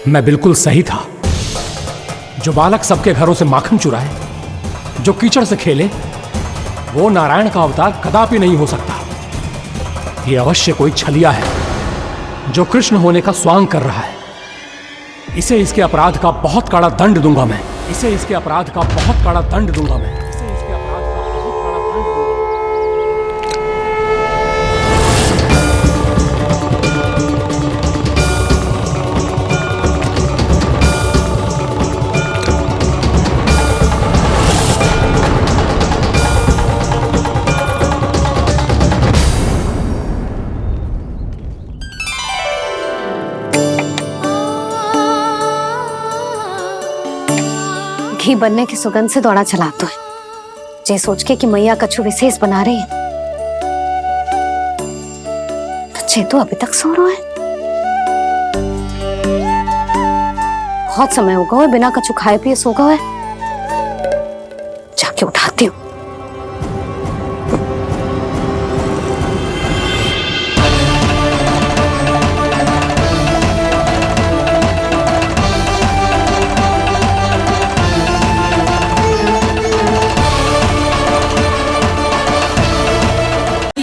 मैं बिल्कुल सही था। जो बालक सबके घरों से माखन चुराए, जो कीचड़ से खेले, वो नारायण का अवतार कदापि नहीं हो सकता। ये अवश्य कोई छलिया है जो कृष्ण होने का स्वांग कर रहा है। इसे इसके अपराध का बहुत कड़ा दंड दूंगा मैं। इसे इसके अपराध का बहुत कड़ा दंड दूंगा मैं। इसे इसके अपराध का बहुत कड़ा दंड दूंगा। घी बनने की सुगंध से दौड़ा चला तो है, जे सोच के कि मैया कछु विशेष बना रही है। बच्चे तो अभी तक सो रहे हैं। बहुत समय हो गया है, बिना कछु खाए पिए सो गए। जाके उठाती हूँ।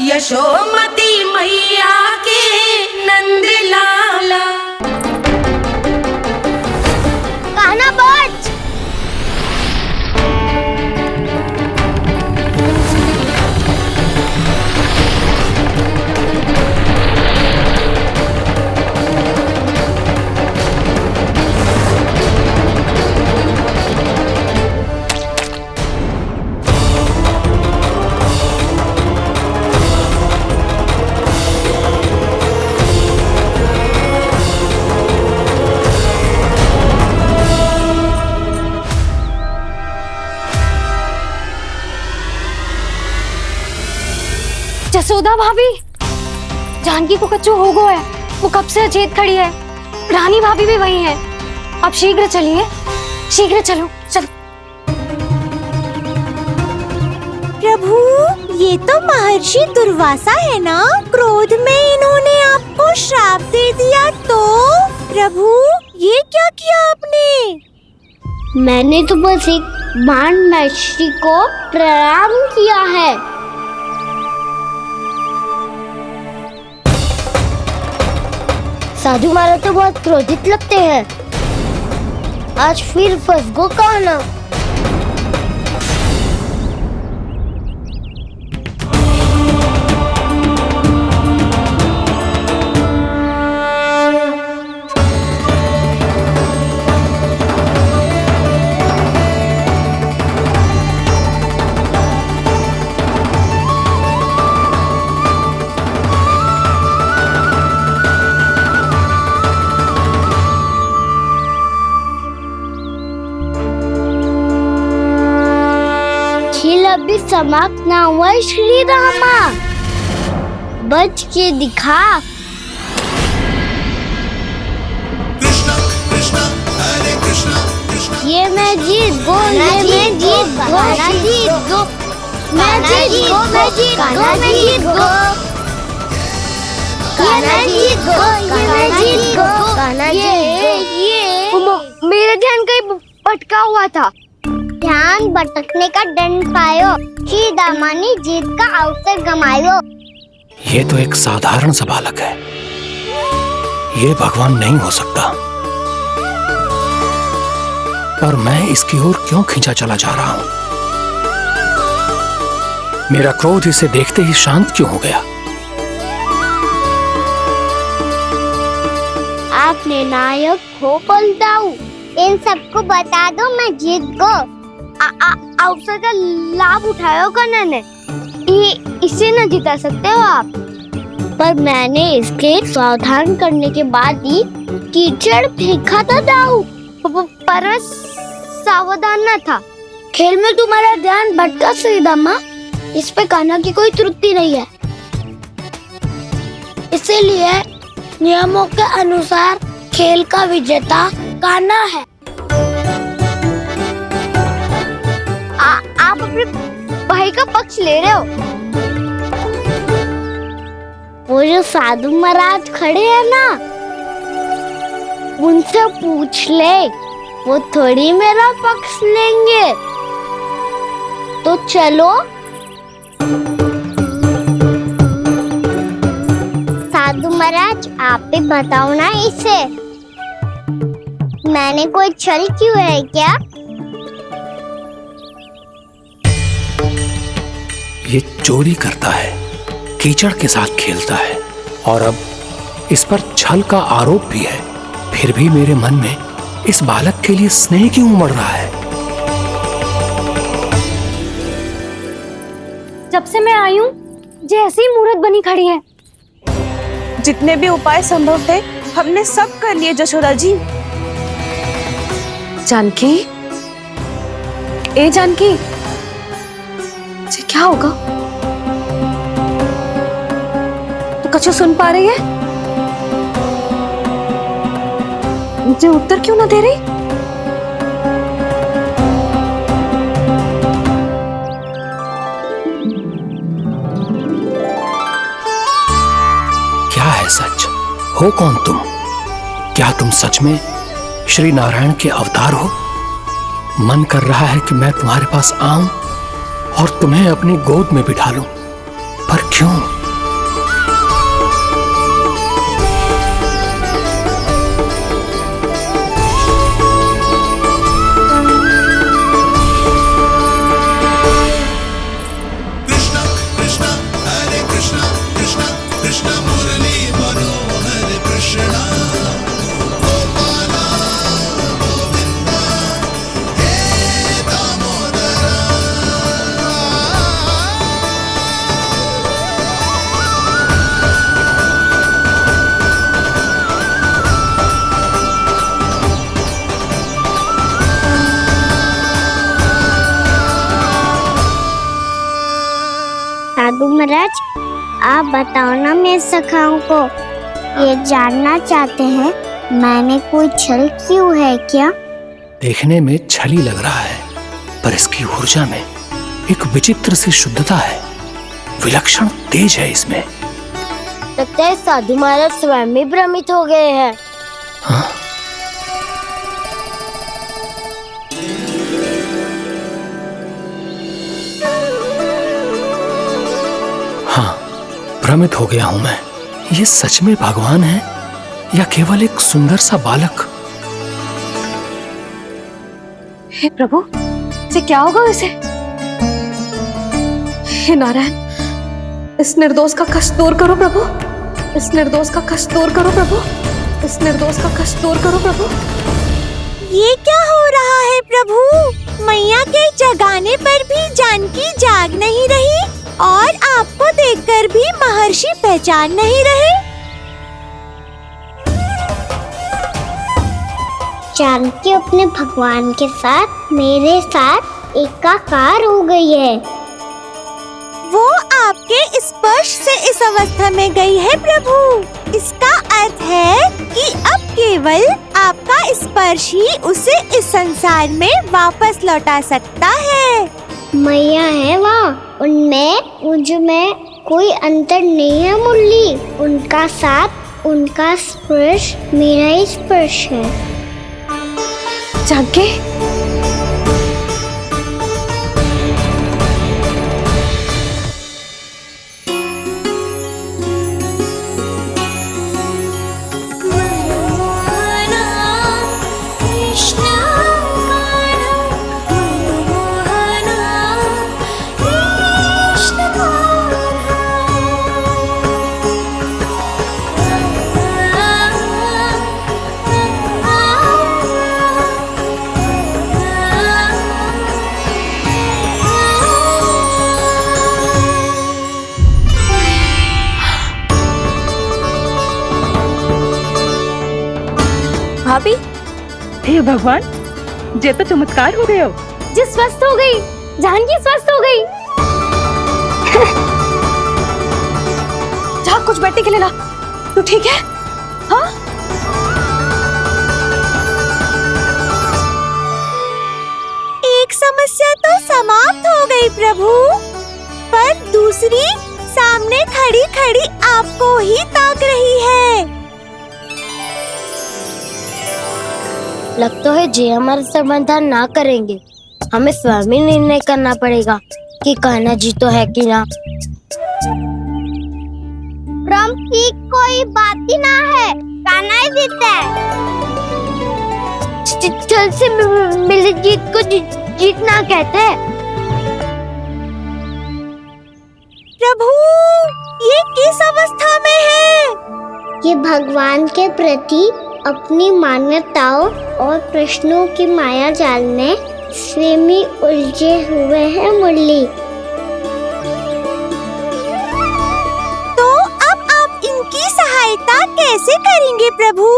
यशोमती मैया के नंद लाला। कान्हा बच। जसोदा भाभी, जानकी को कच्चू हो गया है। वो कब से अचेत खड़ी है। रानी भाभी भी वही है। अब शीघ्र चलिए, शीघ्र चलो चलो। प्रभु, ये तो महर्षि दुर्वासा है ना? क्रोध में इन्होंने आपको श्राप दे दिया तो? प्रभु, ये क्या किया आपने? मैंने तो बस एक बाण महर्षि को प्रणाम किया है। साधु महाराज तो बहुत क्रोधित लगते हैं। आज फिर फंस गो कान्हा। अभी समाप्त ना हुआ श्री रामा। बच के दिखा। कृष्णा कृष्णा हरे कृष्णा कृष्णा। ये मैं जीत गो, ये मैं जीत गो, जीत गो, मैं जीत गो, मैं जीत गो, मैं जीत गो, ये मैं जीत गो, ये मैं जीत गो, ये मेरा ध्यान कहीं भटका हुआ था। ध्यान भटकने का दंड पायो, श्री दामा ने जीत का अवसर गमायो। ये तो एक साधारण सा बालक है। ये भगवान नहीं हो सकता। पर मैं इसकी ओर क्यों खींचा चला जा रहा हूं? मेरा क्रोध इसे देखते ही शांत क्यों हो गया? आपने नायक हो पलटाऊ। इन सबको बता दो मैं जीत गो। अवसर का लाभ उठायो कन्हा ने। इसे न जिता सकते हो आप। पर मैंने इसके सावधान करने के बाद ही कीचड़ फेंका था दाऊ। पर सावधान न था। खेल में तुम्हारा ध्यान भटका श्रीदामा। इस पे कान्हा की कोई त्रुटि नहीं है। इसीलिए नियमों के अनुसार खेल का विजेता कान्हा है। आप अपने भाई का पक्ष ले रहे हो। वो जो साधु महाराज खड़े हैं ना, उनसे पूछ ले, वो थोड़ी मेरा पक्ष लेंगे। तो चलो। साधु महाराज, आप भी बताओ ना इसे, मैंने कोई छल क्यों है क्या? ये चोरी करता है, कीचड़ के साथ खेलता है और अब इस पर छल का आरोप भी है। फिर भी मेरे मन में इस बालक के लिए स्नेह क्यों उमड़ रहा है? जब से मैं आई हूँ जैसे ही मूर्त बनी खड़ी है। जितने भी उपाय संभव थे हमने सब कर लिए जशोदा जी। जानकी, ए जानकी, ये क्या होगा? तू कछु सुन पा रही है? मुझे उत्तर क्यों ना दे रही? क्या है सच? हो कौन तुम? क्या तुम सच में श्री नारायण के अवतार हो? मन कर रहा है कि मैं तुम्हारे पास आऊं और तुम्हें अपनी गोद में बिठा लूं, पर क्यों? कृष्ण कृष्ण हरे कृष्ण कृष्ण कृष्ण मुरली मनोहर कृष्ण गोपाला गोविंदा हे दामोदरा। साधु महाराज, आप बताओ ना मेरे सखाओं को, ये जानना चाहते हैं मैंने कोई छल क्यों है क्या? देखने में छली लग रहा है, पर इसकी ऊर्जा में एक विचित्र सी शुद्धता है, विलक्षण तेज है इसमें। लगता है साधु महाराज स्वयं भी भ्रमित हो गए हैं। हाँ? हाँ, भ्रमित हो गया हूं मैं। ये सच में भगवान है या केवल एक सुंदर सा बालक? हे प्रभु, ये क्या होगा इसे? हे नारायण, इस निर्दोष का कष्ट दूर करो प्रभु, इस निर्दोष का कष्ट दूर करो प्रभु, इस निर्दोष का कष्ट दूर करो प्रभु। ये क्या हो रहा है प्रभु? मैया के जगाने पर भी जानकी जाग नहीं रही और आपको देखकर भी महर्षि पहचान नहीं रहे। जानकी अपने भगवान के साथ मेरे साथ एकाकार हो गई है। वो आपके स्पर्श से इस अवस्था में गई है प्रभु। इसका अर्थ है कि अब केवल आपका स्पर्श ही उसे इस संसार में वापस लौटा सकता है। मैया है वहाँ, उनमें मुझ में कोई अंतर नहीं है मुरली। उनका साथ, उनका स्पर्श मेरा ही स्पर्श है। जानकी, भाभी, हे भगवान, जे तो चमत्कार हो गए हो। जी स्वस्थ हो गई, जानकी स्वस्थ हो गई। जा कुछ बैठने के लिए ला। तू ठीक है? हाँ? एक समस्या तो समाप्त हो गई प्रभु, पर दूसरी सामने खड़ी खड़ी आपको ही ताक रही है। लगता है जे हमारा समाधान ना करेंगे। हमें स्वयं ही निर्णय करना पड़ेगा कि कान्हा जी तो है कि ना। ब्रह्म की कोई बात ही ना है, कान्हा ही जीतता है। छल से मिली जीत को जीतना कहते हैं। प्रभु, ये किस अवस्था में है? ये भगवान के प्रति अपनी मान्यताओं और प्रश्नों की माया जाल में स्वयं ही उलझे हुए हैं मुरली। तो अब आप इनकी सहायता कैसे करेंगे प्रभु?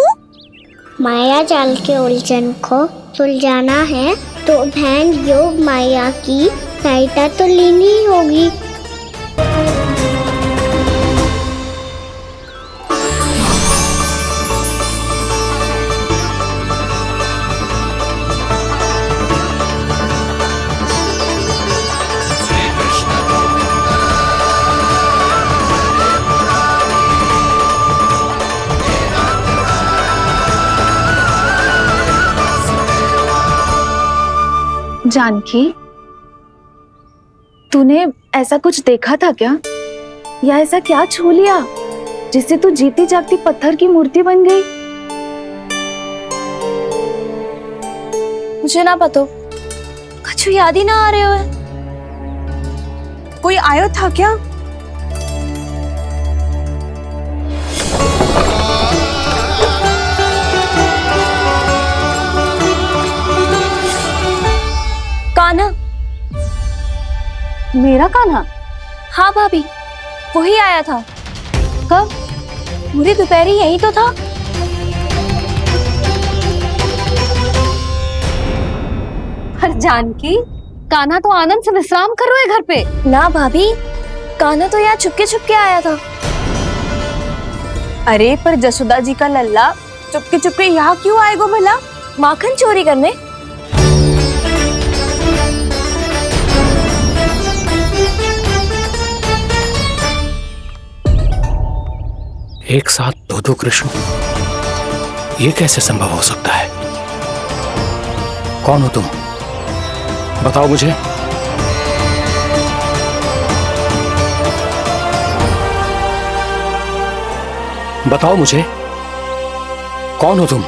माया जाल के उलझन को सुलझाना है तो बहन योग माया की सहायता तो लेनी ही होगी। जानकी, तूने ऐसा कुछ देखा था क्या? या ऐसा क्या छू लिया जिससे तू जीती जागती पत्थर की मूर्ति बन गई? मुझे ना पता, कुछ याद ही ना आ रहे हो। कोई आयो था क्या? कान्हा। मेरा कान्हा? हाँ भाभी, वही आया था। कब? पूरी दोपहर यही तो था। पर जानकी, कान्हा तो आनंद से विश्राम कर रहे घर पे। ना भाभी, कान्हा तो यहाँ छुपके छुपके आया था। अरे पर जसोदा जी का लल्ला चुपके चुपके यहाँ क्यों आएगा भला? माखन चोरी करने? एक साथ दो कृष्ण, ये कैसे संभव हो सकता है? कौन हो तुम? बताओ मुझे। बताओ मुझे, कौन हो तुम?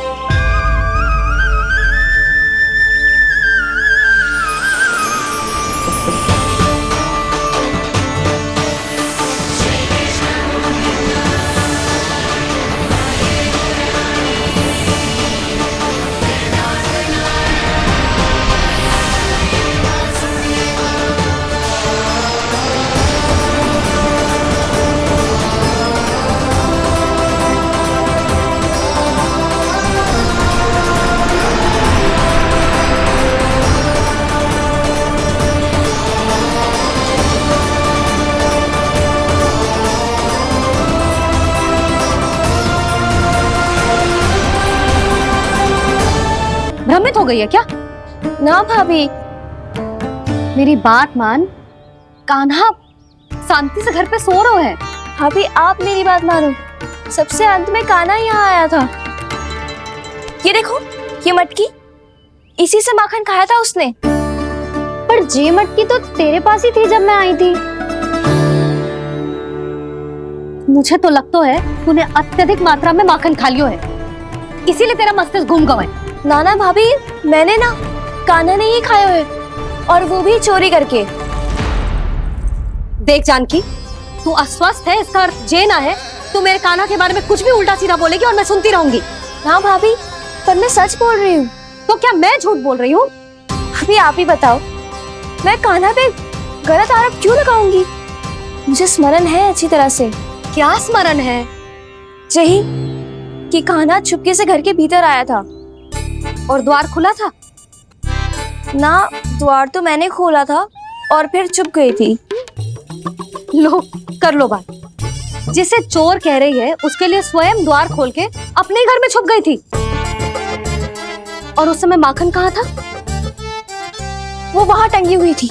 भ्रमित हो गई है क्या? ना भाभी, मेरी बात मान, कान्हा शांति से घर पे सो रहे हैं। भाभी आप मेरी बात मानो, सबसे अंत में कान्हा यहाँ आया था। ये देखो, ये मटकी, इसी से माखन खाया था उसने। पर जे मटकी तो तेरे पास ही थी जब मैं आई थी। मुझे तो लगता है तूने अत्यधिक मात्रा में माखन खा लियो है, इसीलिए तेरा मस्तिष्क घूम गया है। नाना भाभी, मैंने ना, कान्हा ने ही खाया है, और वो भी चोरी करके। देख जानकी, तू अस्वस्थ है, इसका अर्थ जे ना है तू मेरे कान्हा के बारे में कुछ भी उल्टा सीधा बोलेगी और मैं सुनती रहूंगी। ना भाभी, पर मैं सच बोल रही हूँ। तो क्या मैं झूठ बोल रही हूँ? भाभी आप ही बताओ, मैं कान्हा पे गलत आरोप क्यों लगाऊंगी? मुझे स्मरण है अच्छी तरह से। क्या स्मरण है? यही कि कान्हा चुपके से घर के भीतर आया था। और द्वार खुला था? ना, द्वार तो मैंने खोला था और फिर चुप गई थी। लो, कर लो बात। जिसे चोर कह रही है उसके लिए स्वयं द्वार खोल के अपने घर में छुप गई थी। और उस समय माखन कहाँ था? वो वहां टंगी हुई थी।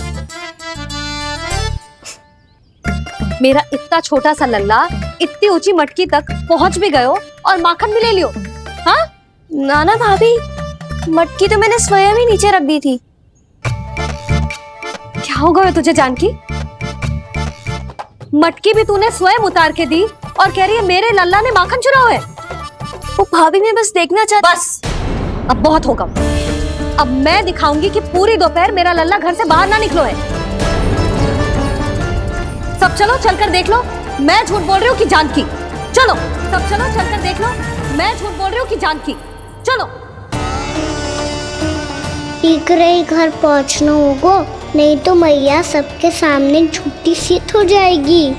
मेरा इतना छोटा सा लल्ला इतनी ऊंची मटकी तक पहुंच भी गयो और माखन भी ले लियो। हाँ? नाना भाभी, मटकी तो मैंने स्वयं ही नीचे रख दी थी। क्या हो गया तुझे जानकी? मटकी भी तूने स्वयं उतार के दी और कह रही है मेरे लल्ला ने माखन चुराया है। वो भाभी मैं बस देखना चाहती। बस अब बहुत होगा। अब मैं दिखाऊंगी कि पूरी दोपहर मेरा लल्ला घर से बाहर ना निकलो है। सब चलो चलकर देख लो मैं झूठ बोल रही हूँ कि जानकी। चलो सब चलो चलकर देख लो मैं झूठ बोल रही हूँ कि जानकी। चलो शीघ्र ही घर पहुंचना होगा, नहीं तो मैया सबके सामने झूठी सिद्ध हो जाएगी।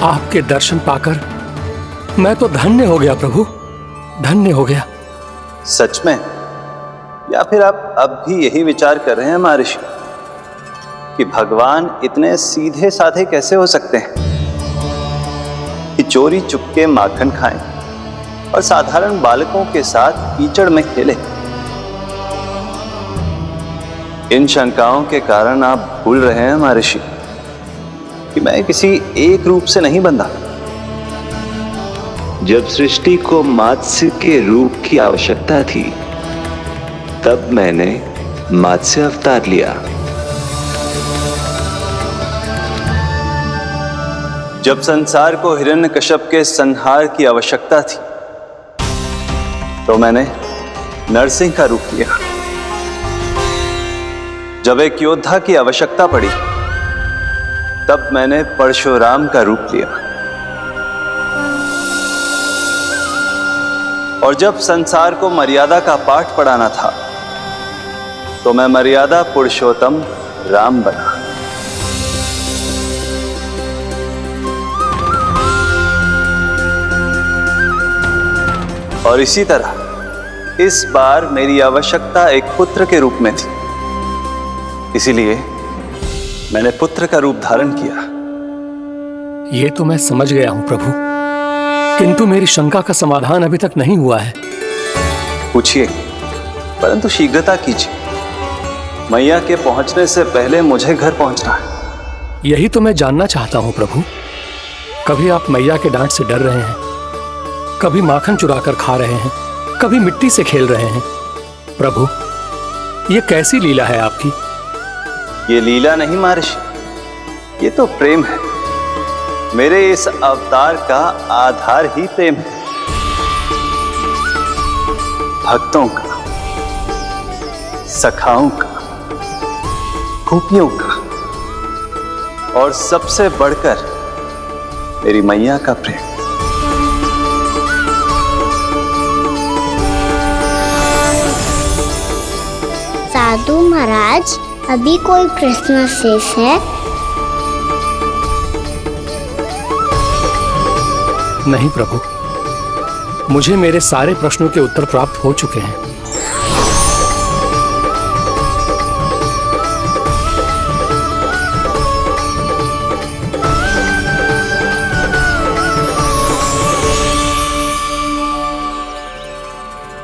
आपके दर्शन पाकर मैं तो धन्य हो गया प्रभु, धन्य हो गया। सच में? या फिर आप अब भी यही विचार कर रहे हैं महर्षि कि भगवान इतने सीधे साधे कैसे हो सकते हैं कि चोरी चुपके माखन खाएं और साधारण बालकों के साथ कीचड़ में खेले? इन शंकाओं के कारण आप भूल रहे हैं महर्षि कि मैं किसी एक रूप से नहीं बंधा। जब सृष्टि को मत्स्य के रूप की आवश्यकता थी तब मैंने मत्स्य अवतार लिया। जब संसार को हिरण्यकश्यप के संहार की आवश्यकता थी तो मैंने नरसिंह का रूप लिया। जब एक योद्धा की आवश्यकता पड़ी तब मैंने परशुराम का रूप लिया। और जब संसार को मर्यादा का पाठ पढ़ाना था तो मैं मर्यादा पुरुषोत्तम राम बना। और इसी तरह इस बार मेरी आवश्यकता एक पुत्र के रूप में थी, इसीलिए मैंने पुत्र का रूप धारण किया। ये तो मैं समझ गया हूं प्रभु, किंतु मेरी शंका का समाधान अभी तक नहीं हुआ है। पूछिए, परंतु शीघ्रता कीजिए। मैया के पहुंचने से पहले मुझे घर पहुंचना है। यही तो मैं जानना चाहता हूं प्रभु। कभी आप मैया के डांट से डर रहे हैं, कभी माखन चुरा कर खा रहे हैं, कभी मिट्टी से खेल रहे हैं। प्रभु, ये कैसी लीला है आपकी? ये लीला नहीं महर्षि, ये तो प्रेम है। मेरे इस अवतार का आधार ही प्रेम है। भक्तों का, सखाओं का, गोपियों का और सबसे बढ़कर मेरी मैया का प्रेम। साधु महाराज, अभी कोई प्रश्न शेष है? नहीं प्रभु, मुझे मेरे सारे प्रश्नों के उत्तर प्राप्त हो चुके हैं।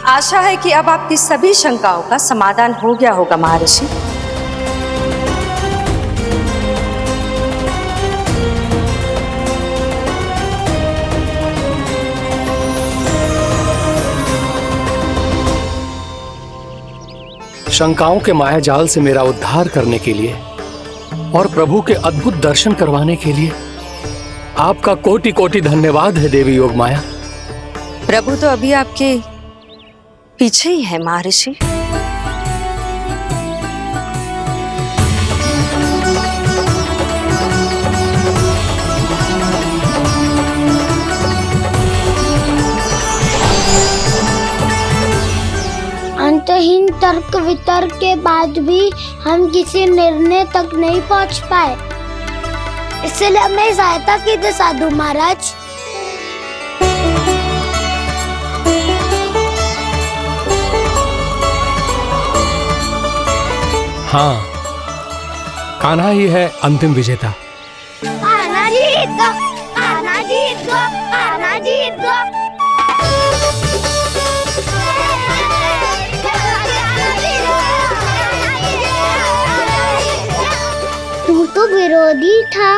आशा है कि अब आपकी सभी शंकाओं का समाधान हो गया होगा महर्षि। शंकाओं के मायाजाल से मेरा उद्धार करने के लिए और प्रभु के अद्भुत दर्शन करवाने के लिए आपका कोटि कोटि धन्यवाद है देवी योगमाया। प्रभु तो अभी आपके पीछे ही है महर्षि। अंतहीन तर्क वितर्क के बाद भी हम किसी निर्णय तक नहीं पहुंच पाए, इसलिए हमें सहायता कीजिए साधु महाराज। हाँ, कान्हा ही है अंतिम विजेता। कान्हा जी तो जीत गो, कान्हा जीत गो। तू तो विरोधी था,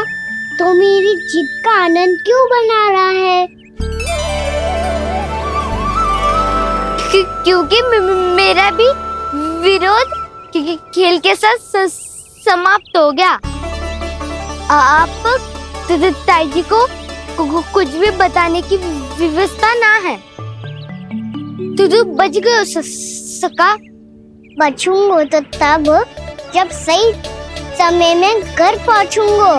तो मेरी जीत का आनंद क्यों बना रहा है? क्योंकि मेरा भी विरोध खेल के साथ समाप्त हो गया। आप ताई जी को कुछ भी बताने की व्यवस्था ना है। तू बच गयो सका। बचूंगो तो तब जब सही समय में घर पहुंचूंगो।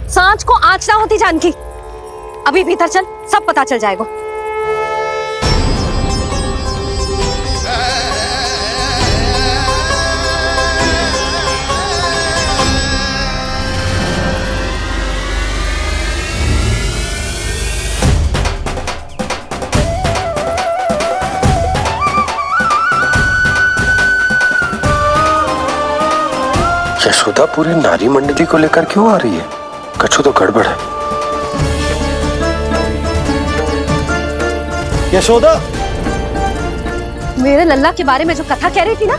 सांच को आँच ना होती जानकी। अभी भीतर चल, सब पता चल जाएगा। यशोदा पूरी नारी मंडली को लेकर क्यों आ रही है? कछु तो गड़बड़ है। यशोदा, मेरे लल्ला के बारे में जो कथा कह रही थी ना,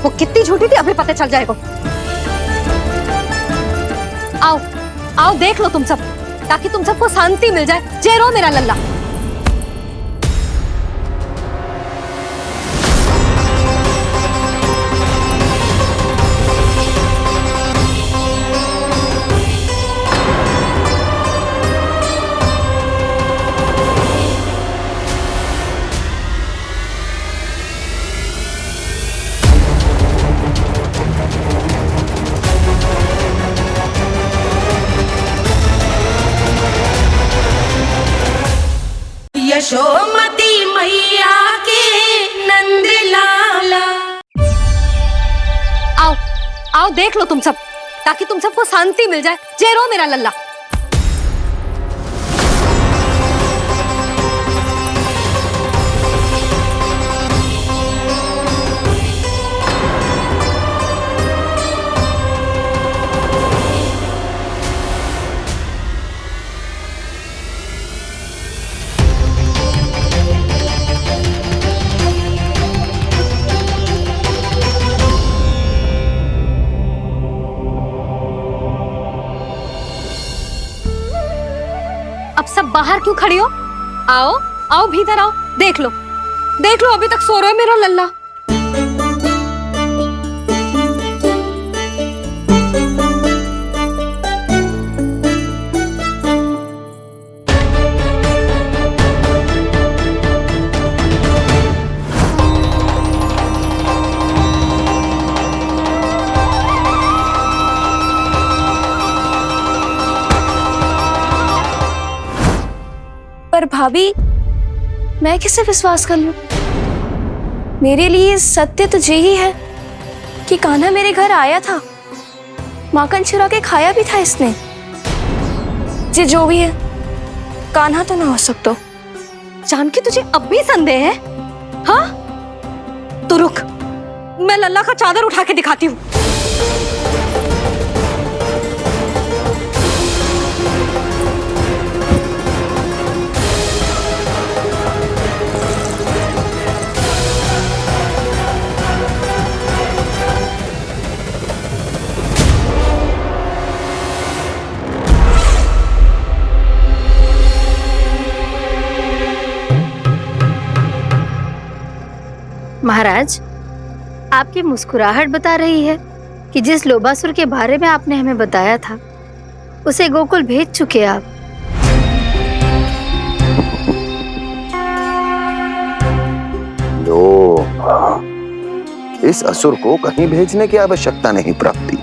वो कितनी झूठी थी अभी पता चल जाएगा। आओ आओ देख लो तुम सब, ताकि तुम सबको शांति मिल जाए। जय रो मेरा लल्ला। यशोमती मैया के नंद लाला। आओ आओ देख लो तुम सब, ताकि तुम सबको शांति मिल जाए। जय रो मेरा लल्ला। अब सब बाहर क्यों खड़ी हो? आओ आओ भीतर आओ। देख लो अभी तक सो रहा है मेरा लल्ला। पर भाभी, मैं किसे विश्वास कर लूं? मेरे लिए सत्य तो यही है कि कान्हा मेरे घर आया था, माखन चुरा के खाया भी था इसने। जो भी है, कान्हा तो ना हो सकता। जानकी तुझे अब भी संदेह है? हाँ तो रुक, मैं लल्ला का चादर उठा के दिखाती हूँ। महाराज, आपकी मुस्कुराहट बता रही है कि जिस लोबासुर के बारे में आपने हमें बताया था, उसे गोकुल भेज चुके आप। इस असुर को कहीं भेजने की आवश्यकता नहीं प्राप्ति।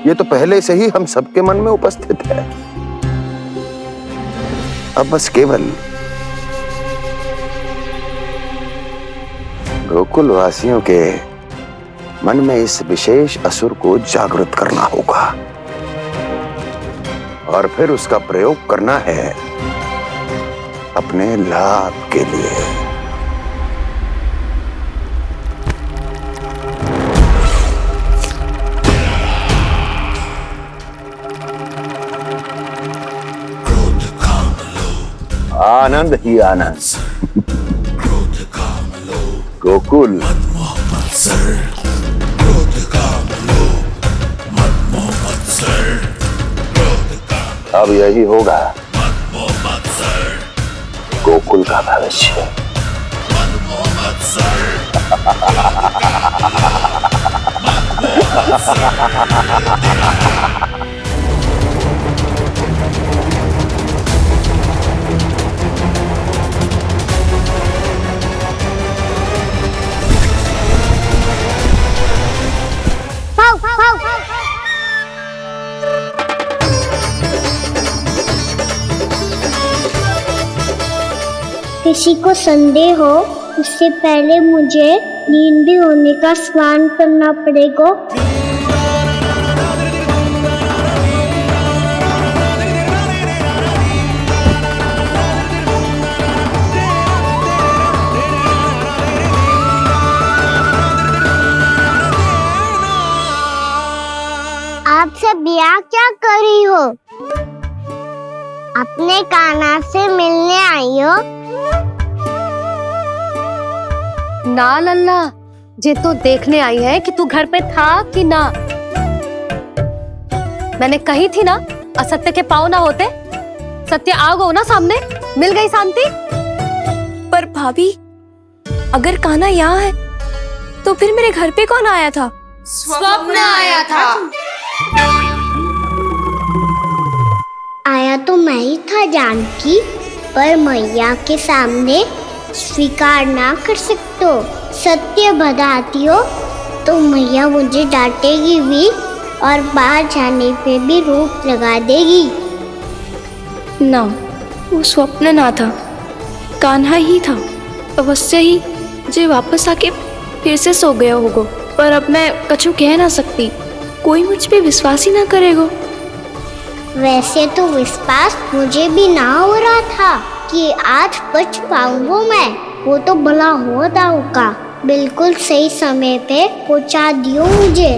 ये तो पहले से ही हम सबके मन में उपस्थित है। अब बस केवल गोकुल वासियों के मन में इस विशेष असुर को जागृत करना होगा और फिर उसका प्रयोग करना है अपने लाभ के लिए। क्रोध आनंद ही आनंद। गोकुल अब यही होगा गोकुल का भविष्य। पाव पाव किसी को संदेह हो उससे पहले मुझे नींद भी होने का स्नान करना पड़ेगा। आप सब यहाँ क्या कर रही हो? अपने कान्हा से मिलने आई हो? ना लल्ला, जे तो देखने आई है कि तू घर पे था कि ना। मैंने कही थी ना, असत्य के पाँव ना होते। सत्य आ गो ना सामने, मिल गई शांति। पर भाभी, अगर कान्हा यहाँ है तो फिर मेरे घर पे कौन आया था? स्वप्न आया था। आया तो मैं ही था जानकी, पर मैया के सामने स्वीकार ना कर सकते हो। सत्य बताती हो तो मैया मुझे डांटेगी भी और बाहर जाने पे भी रोक लगा देगी। ना, वो स्वप्न ना था, कान्हा ही था। अवश्य ही मुझे वापस आके फिर से सो गया होगा। पर अब मैं कछु कह ना सकती, कोई मुझ पे विश्वास ही ना करेगा। वैसे तो विश्वास मुझे भी ना हो रहा था कि आज बच पाऊंगा मैं। वो तो भला हो दाऊ का बिल्कुल सही समय पे पहुंचा दियो मुझे।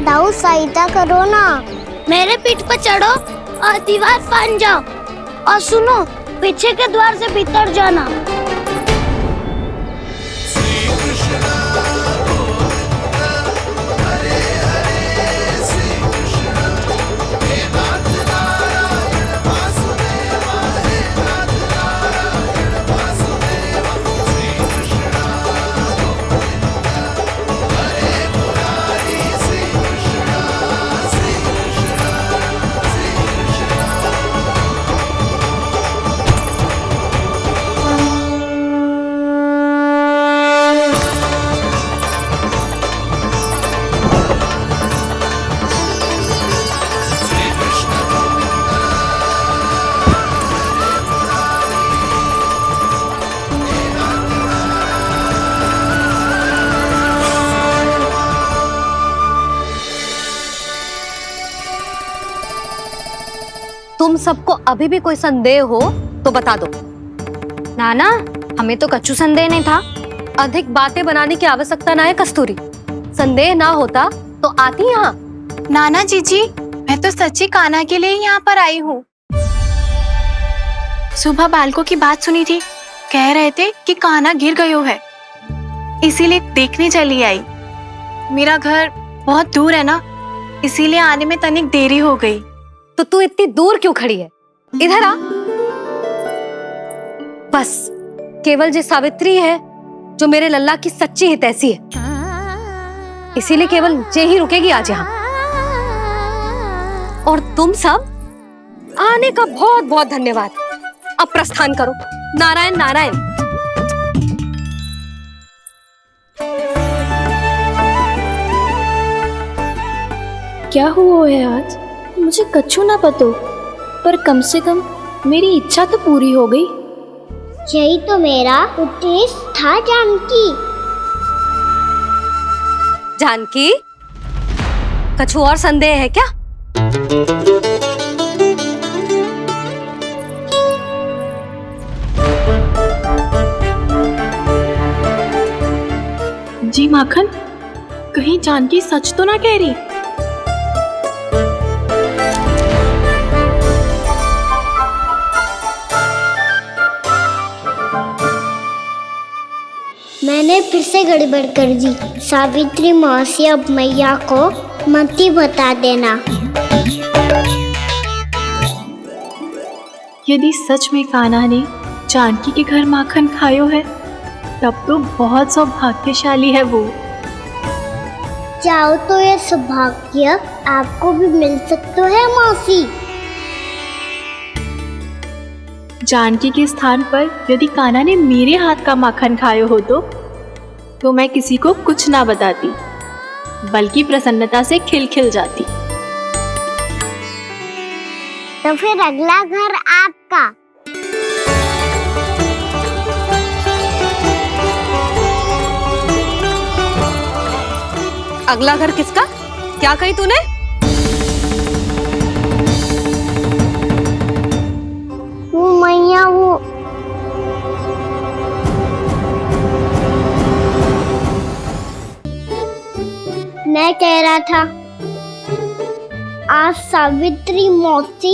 दाऊ सहायता करो ना, मेरे पीठ पर चढ़ो और दीवार फाड़ जाओ। और सुनो, पीछे के द्वार से भीतर जाना। तुम सबको अभी भी कोई संदेह हो तो बता दो। नाना, हमें तो कच्चू संदेह नहीं था। अधिक बातें बनाने की आवश्यकता ना है कस्तूरी। संदेह ना होता तो आती यहाँ। नाना जीजी, मैं तो सच्ची कान्हा के लिए यहाँ पर आई हूँ। सुबह बालकों की बात सुनी थी, कह रहे थे कि कान्हा गिर गयो है, इसीलिए देखने चली आई। मेरा घर बहुत दूर है ना, इसीलिए आने में तनिक देरी हो गई। तो तू इतनी दूर क्यों खड़ी है? इधर आ। बस केवल जे सावित्री है जो मेरे लल्ला की सच्ची हितैषी है, इसीलिए केवल जे ही रुकेगी आज यहाँ। और तुम सब आने का बहुत बहुत धन्यवाद। अब प्रस्थान करो। नारायण नारायण। क्या हुआ है आज? मुझे कछु ना पतो, पर कम से कम मेरी इच्छा तो पूरी हो गई। यही तो मेरा उद्देश्य था जानकी। जानकी, कछु और संदेह है क्या? जी माखन, कहीं जानकी सच तो ना कह रही? मैंने फिर से गड़बड़ कर दी। सावित्री मौसी अब मैया को मत ही बता देना। यदि सच में कान्हा ने जानकी के घर माखन खायो है, तब तो बहुत सौभाग्यशाली है वो। चाहो तो ये सौभाग्य आपको भी मिल सकता है मौसी। जानकी के स्थान पर यदि कान्हा ने मेरे हाथ का माखन खायो हो तो मैं किसी को कुछ ना बताती, बल्कि प्रसन्नता से खिलखिल जाती। तो फिर अगला घर आपका। अगला घर किसका? क्या कही तूने? वो मैया वो मैं कह रहा था, आज सावित्री मौसी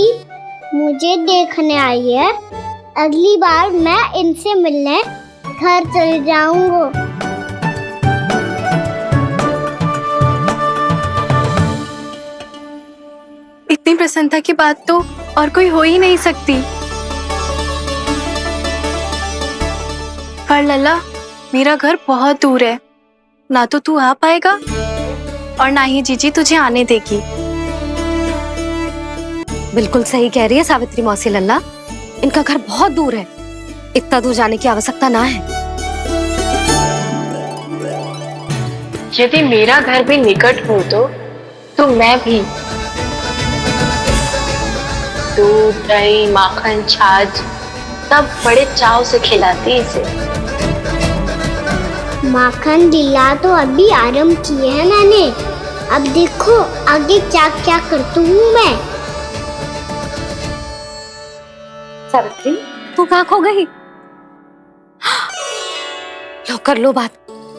मुझे देखने आई है। अगली बार मैं इनसे मिलने घर चले जाऊंगा। इतनी प्रसन्नता की बात तो और कोई हो ही नहीं सकती। पर लल्ला, मेरा घर बहुत दूर है, ना तो तू आ पाएगा और ना ही जीजी तुझे आने देगी। बिल्कुल सही कह रही है सावित्री मौसी लल्ला, इनका घर बहुत दूर है, इतना दूर जाने की आवश्यकता ना है। यदि मेरा घर भी निकट हो तो मैं भी दूध, दही, माखन, छाछ सब बड़े चाव से खिलाती इसे। माखन दिला तो अभी आरंभ किए हैं मैंने, अब देखो आगे क्या क्या करती हूँ मैं। सावित्री, तू कहाँ खो गई? लो कर लो बात,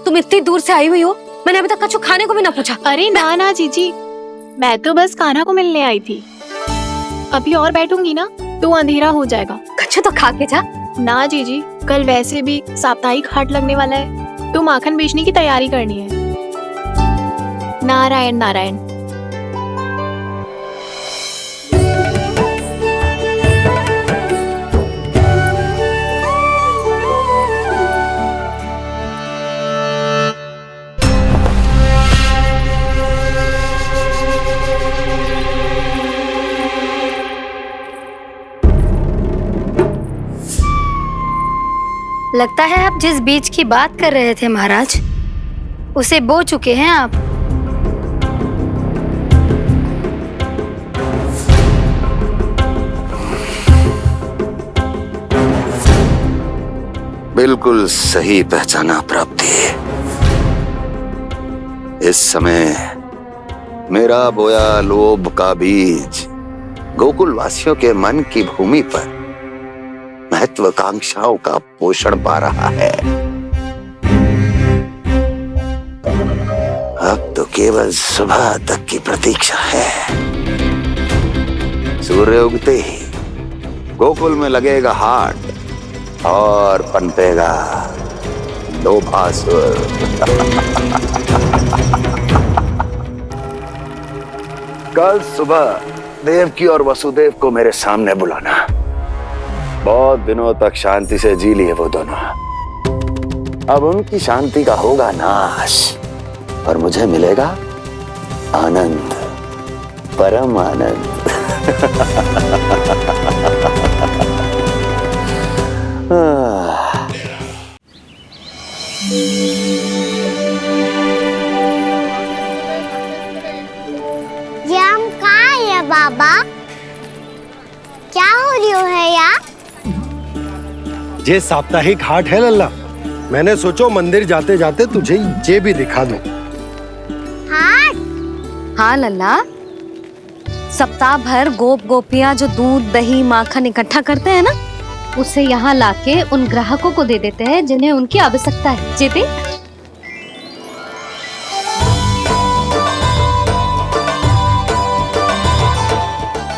तुम इतनी दूर से आई हुई हो, मैंने अभी तक कछु खाने को भी ना पूछा। अरे ना जीजी, मैं तो बस कान्हा को मिलने आई थी। अभी और बैठूंगी ना तो अंधेरा हो जाएगा। कछु तो खा के जा। ना जीजी, कल वैसे भी साप्ताहिक हाट लगने वाला है, तो माखन बेचने की तैयारी करनी है। नारायण नारायण। लगता है आप जिस बीज की बात कर रहे थे महाराज, उसे बो चुके हैं आप। बिल्कुल सही पहचाना प्राप्ति। इस समय मेरा बोया लोभ का बीज गोकुल वासियों के मन की भूमि पर महत्वाकांक्षाओं का पोषण पा रहा है। अब तो केवल सुबह तक की प्रतीक्षा है। सूर्य उगते ही गोकुल में लगेगा हाट और पनपेगा लोभासुर। कल सुबह देवकी और वसुदेव को मेरे सामने बुलाना। बहुत दिनों तक शांति से जी लिए वो दोनों, अब उनकी शांति का होगा नाश और मुझे मिलेगा आनंद, परम आनंद। ये हम कहाँ है बाबा? क्या हो रही है यार? ये साप्ताहिक हाट है लल्ला, मैंने सोचो मंदिर जाते जाते तुझे ये भी दिखा दूं। हाट? हाँ लल्ला, सप्ताह भर गोप गोपियां जो दूध, दही, माखन इकट्ठा करते हैं ना, उसे यहाँ लाके उन ग्राहकों को दे देते हैं जिन्हें उनकी आवश्यकता है। जीती?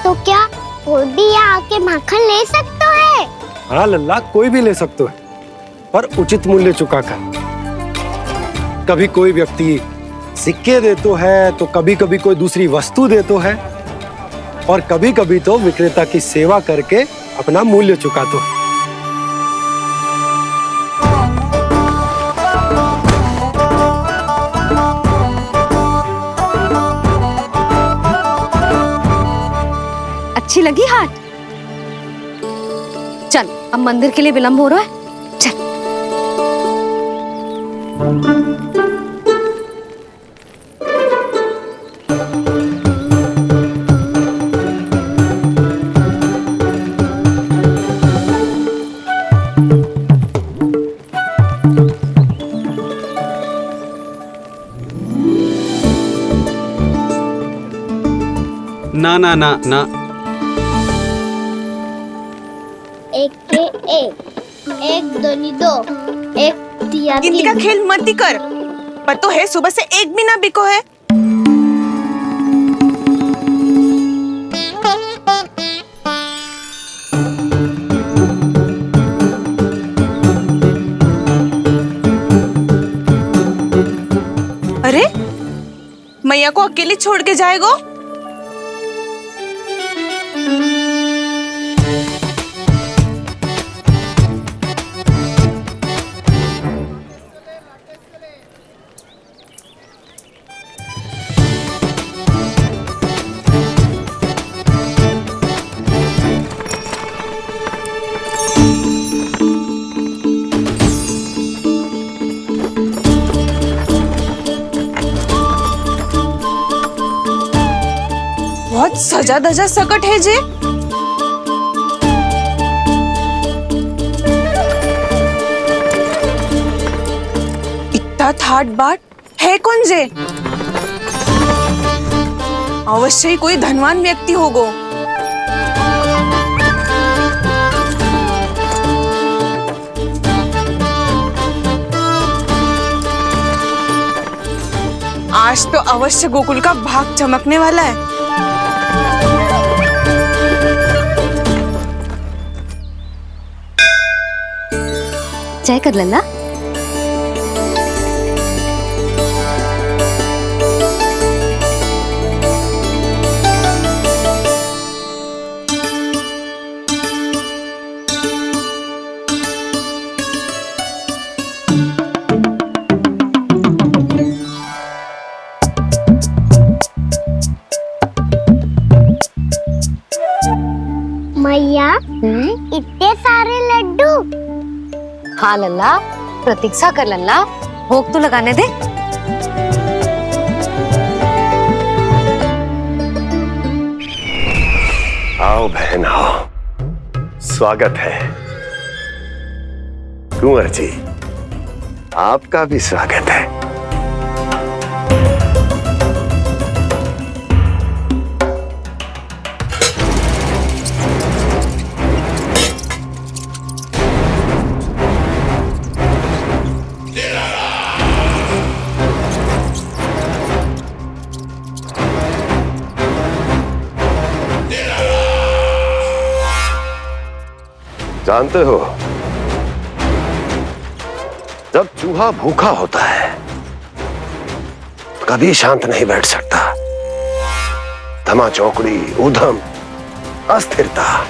तो क्या कोई भी यहाँ आके माखन ले सकता है? हाँ लल्ला, कोई भी ले सकते हो, पर उचित मूल्य चुका कर। कभी कोई व्यक्ति सिक्के दे तो है, तो कभी कभी कोई दूसरी वस्तु दे तो है, और कभी कभी तो विक्रेता की सेवा करके अपना मूल्य चुका तो है। अच्छी लगी हाट? चल, अब मंदिर के लिए विलंब हो रहा है, चल। ना ना ना ना, एक के एक दोनी दो, एक तिया गिनती का खेल मत ही कर। पतो है सुबह से एक भी ना बिको है। अरे मैया को अकेले छोड़ के जाएगो? बहुत सजा धजा सकट है जे। इतना ठाट बाट है कौन जे? अवश्य ही कोई धनवान व्यक्ति होगो। आज तो अवश्य गोकुल का भाग चमकने वाला है। चाय कर लल्ला। मैया, इतने सारे लड्डू। हाँ लल्ला, प्रतीक्षा कर लल्ला, भोग तो लगाने दे। आओ बहन आओ, स्वागत है। कुंवर जी, आपका भी स्वागत है। जानते हो, जब चूहा भूखा होता है कभी शांत नहीं बैठ सकता। धमा चौकड़ी, उधम, अस्थिरता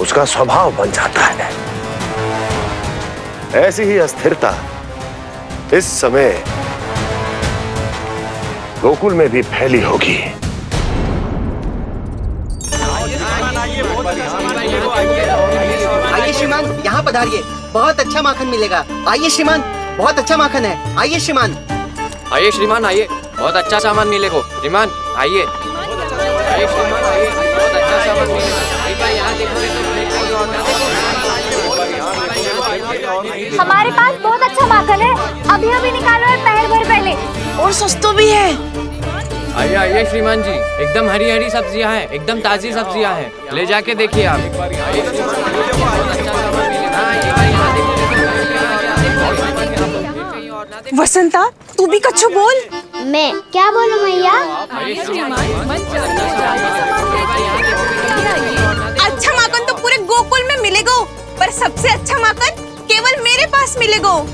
उसका स्वभाव बन जाता है। ऐसी ही अस्थिरता इस समय गोकुल में भी फैली होगी। आइए श्रीमान, यहाँ पधारिए, बहुत अच्छा माखन मिलेगा। आइए श्रीमान, बहुत अच्छा माखन है। आइए श्रीमान। आइए श्रीमान, आइए, बहुत अच्छा सामान मिलेगा। श्रीमान आइए, आइए श्रीमान, आइए, बहुत अच्छा सामान मिलेगा। एक बार यहाँ देखोगे तो हमारे पास बहुत अच्छा माखन है, अभी अभी निकालो है, पहर भर पहले, और सस्ता भी है। आइए आइए श्रीमान जी, एकदम हरी हरी सब्जियां हैं, एकदम ताजी सब्जियां हैं, ले जाके देखिए आप। वसंता, तू भी कच्छु बोल। मैं क्या बोलूं मैया? अच्छा माखन तो पूरे गोकुल में मिलेगा, पर सबसे अच्छा माखन केवल मेरे पास मिलेगा।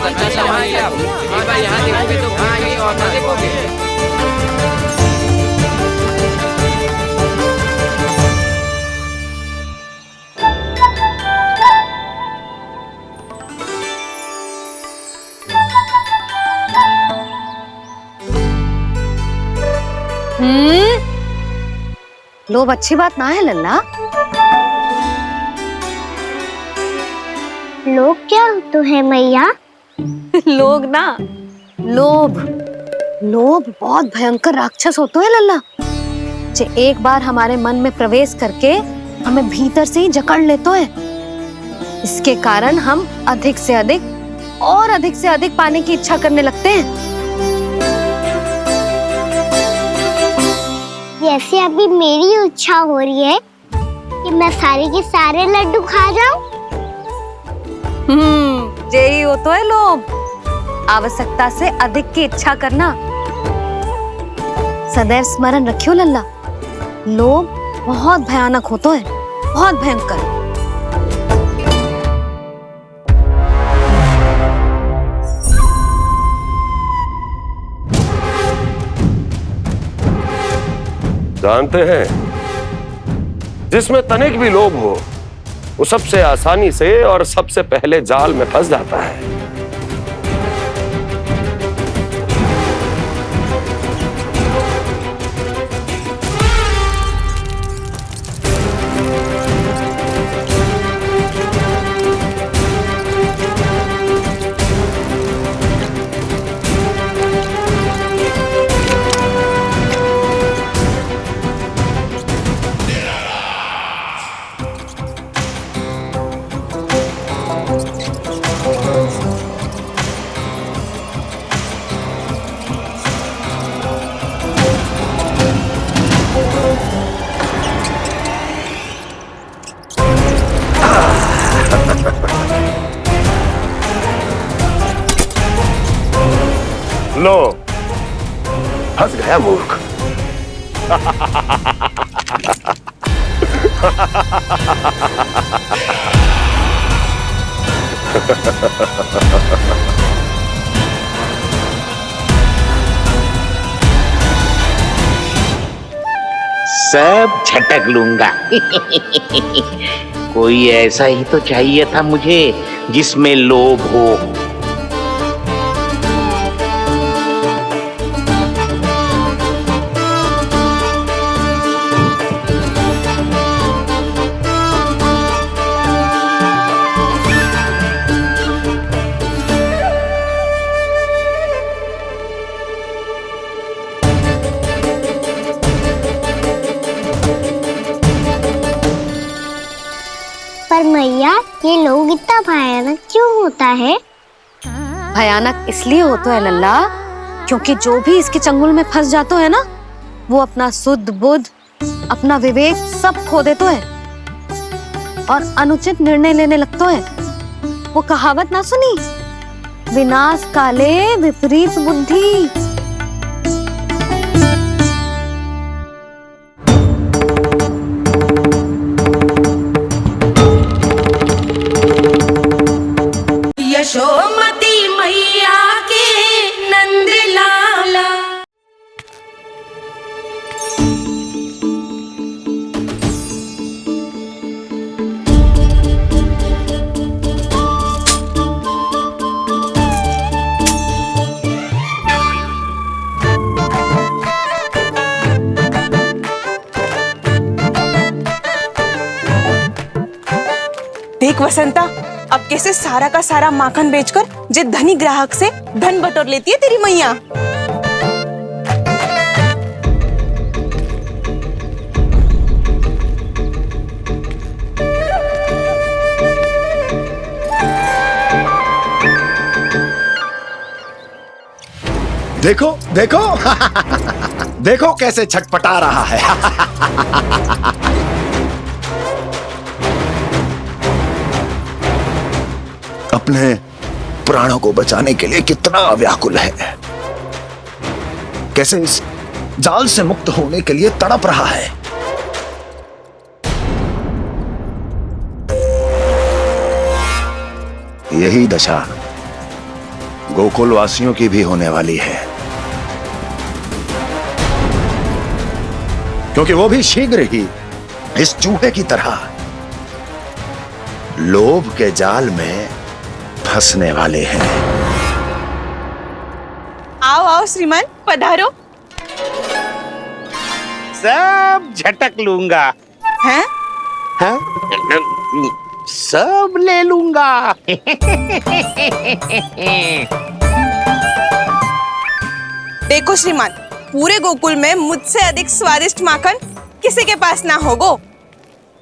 अच्छा सामान मिलेगा। एक बार यहाँ देखोगे तो कहाँ कहीं और ना देखोगे। लोभ अच्छी बात ना है लल्ला। लोग क्या तो है मैया? लोग ना, लोभ। लोभ बहुत भयंकर राक्षस होता है लल्ला, जो एक बार हमारे मन में प्रवेश करके हमें भीतर से ही जकड़ लेता है। इसके कारण हम अधिक से अधिक और अधिक से अधिक पाने की इच्छा करने लगते हैं। जैसे अभी मेरी इच्छा हो रही है कि मैं सारे के सारे लड्डू खा जाऊं। यही होता है लोभ, आवश्यकता से अधिक की इच्छा करना। सदैव स्मरण रखियो लल्ला, लोभ बहुत भयानक होता है, बहुत भयंकर। जानते हैं, जिसमें तनिक भी लोभ हो वो सबसे आसानी से और सबसे पहले जाल में फंस जाता है। लो, फंस गया मूर्ख। सब झटक लूंगा। कोई ऐसा ही तो चाहिए था मुझे जिसमें लोभ हो। पर मैया, ये लोग इतना भयानक क्यों होता है? भयानक इसलिए होता है लल्ला, क्योंकि जो भी इसके चंगुल में फंस जाता है ना, वो अपना शुद्ध बुद्ध, अपना विवेक सब खो देता है और अनुचित निर्णय लेने लगता है। वो कहावत ना सुनी, विनाश काले विपरीत बुद्धि। यशोमती मैया के नंद लाला। देख वसंता, अब कैसे सारा का सारा माखन बेचकर जे धनी ग्राहक से धन बटोर लेती है तेरी मैया। देखो देखो देखो कैसे छटपटा रहा है। अपने प्राणों को बचाने के लिए कितना व्याकुल है, कैसे इस जाल से मुक्त होने के लिए तड़प रहा है। यही दशा गोकुल वासियों की भी होने वाली है, क्योंकि वो भी शीघ्र ही इस चूहे की तरह लोभ के जाल में फंसने वाले हैं। आओ आओ श्रीमान, पधारो। सब झटक लूंगा। हैं? हाँ? सब ले लूंगा। देखो श्रीमान, पूरे गोकुल में मुझसे अधिक स्वादिष्ट माखन किसी के पास ना होगो।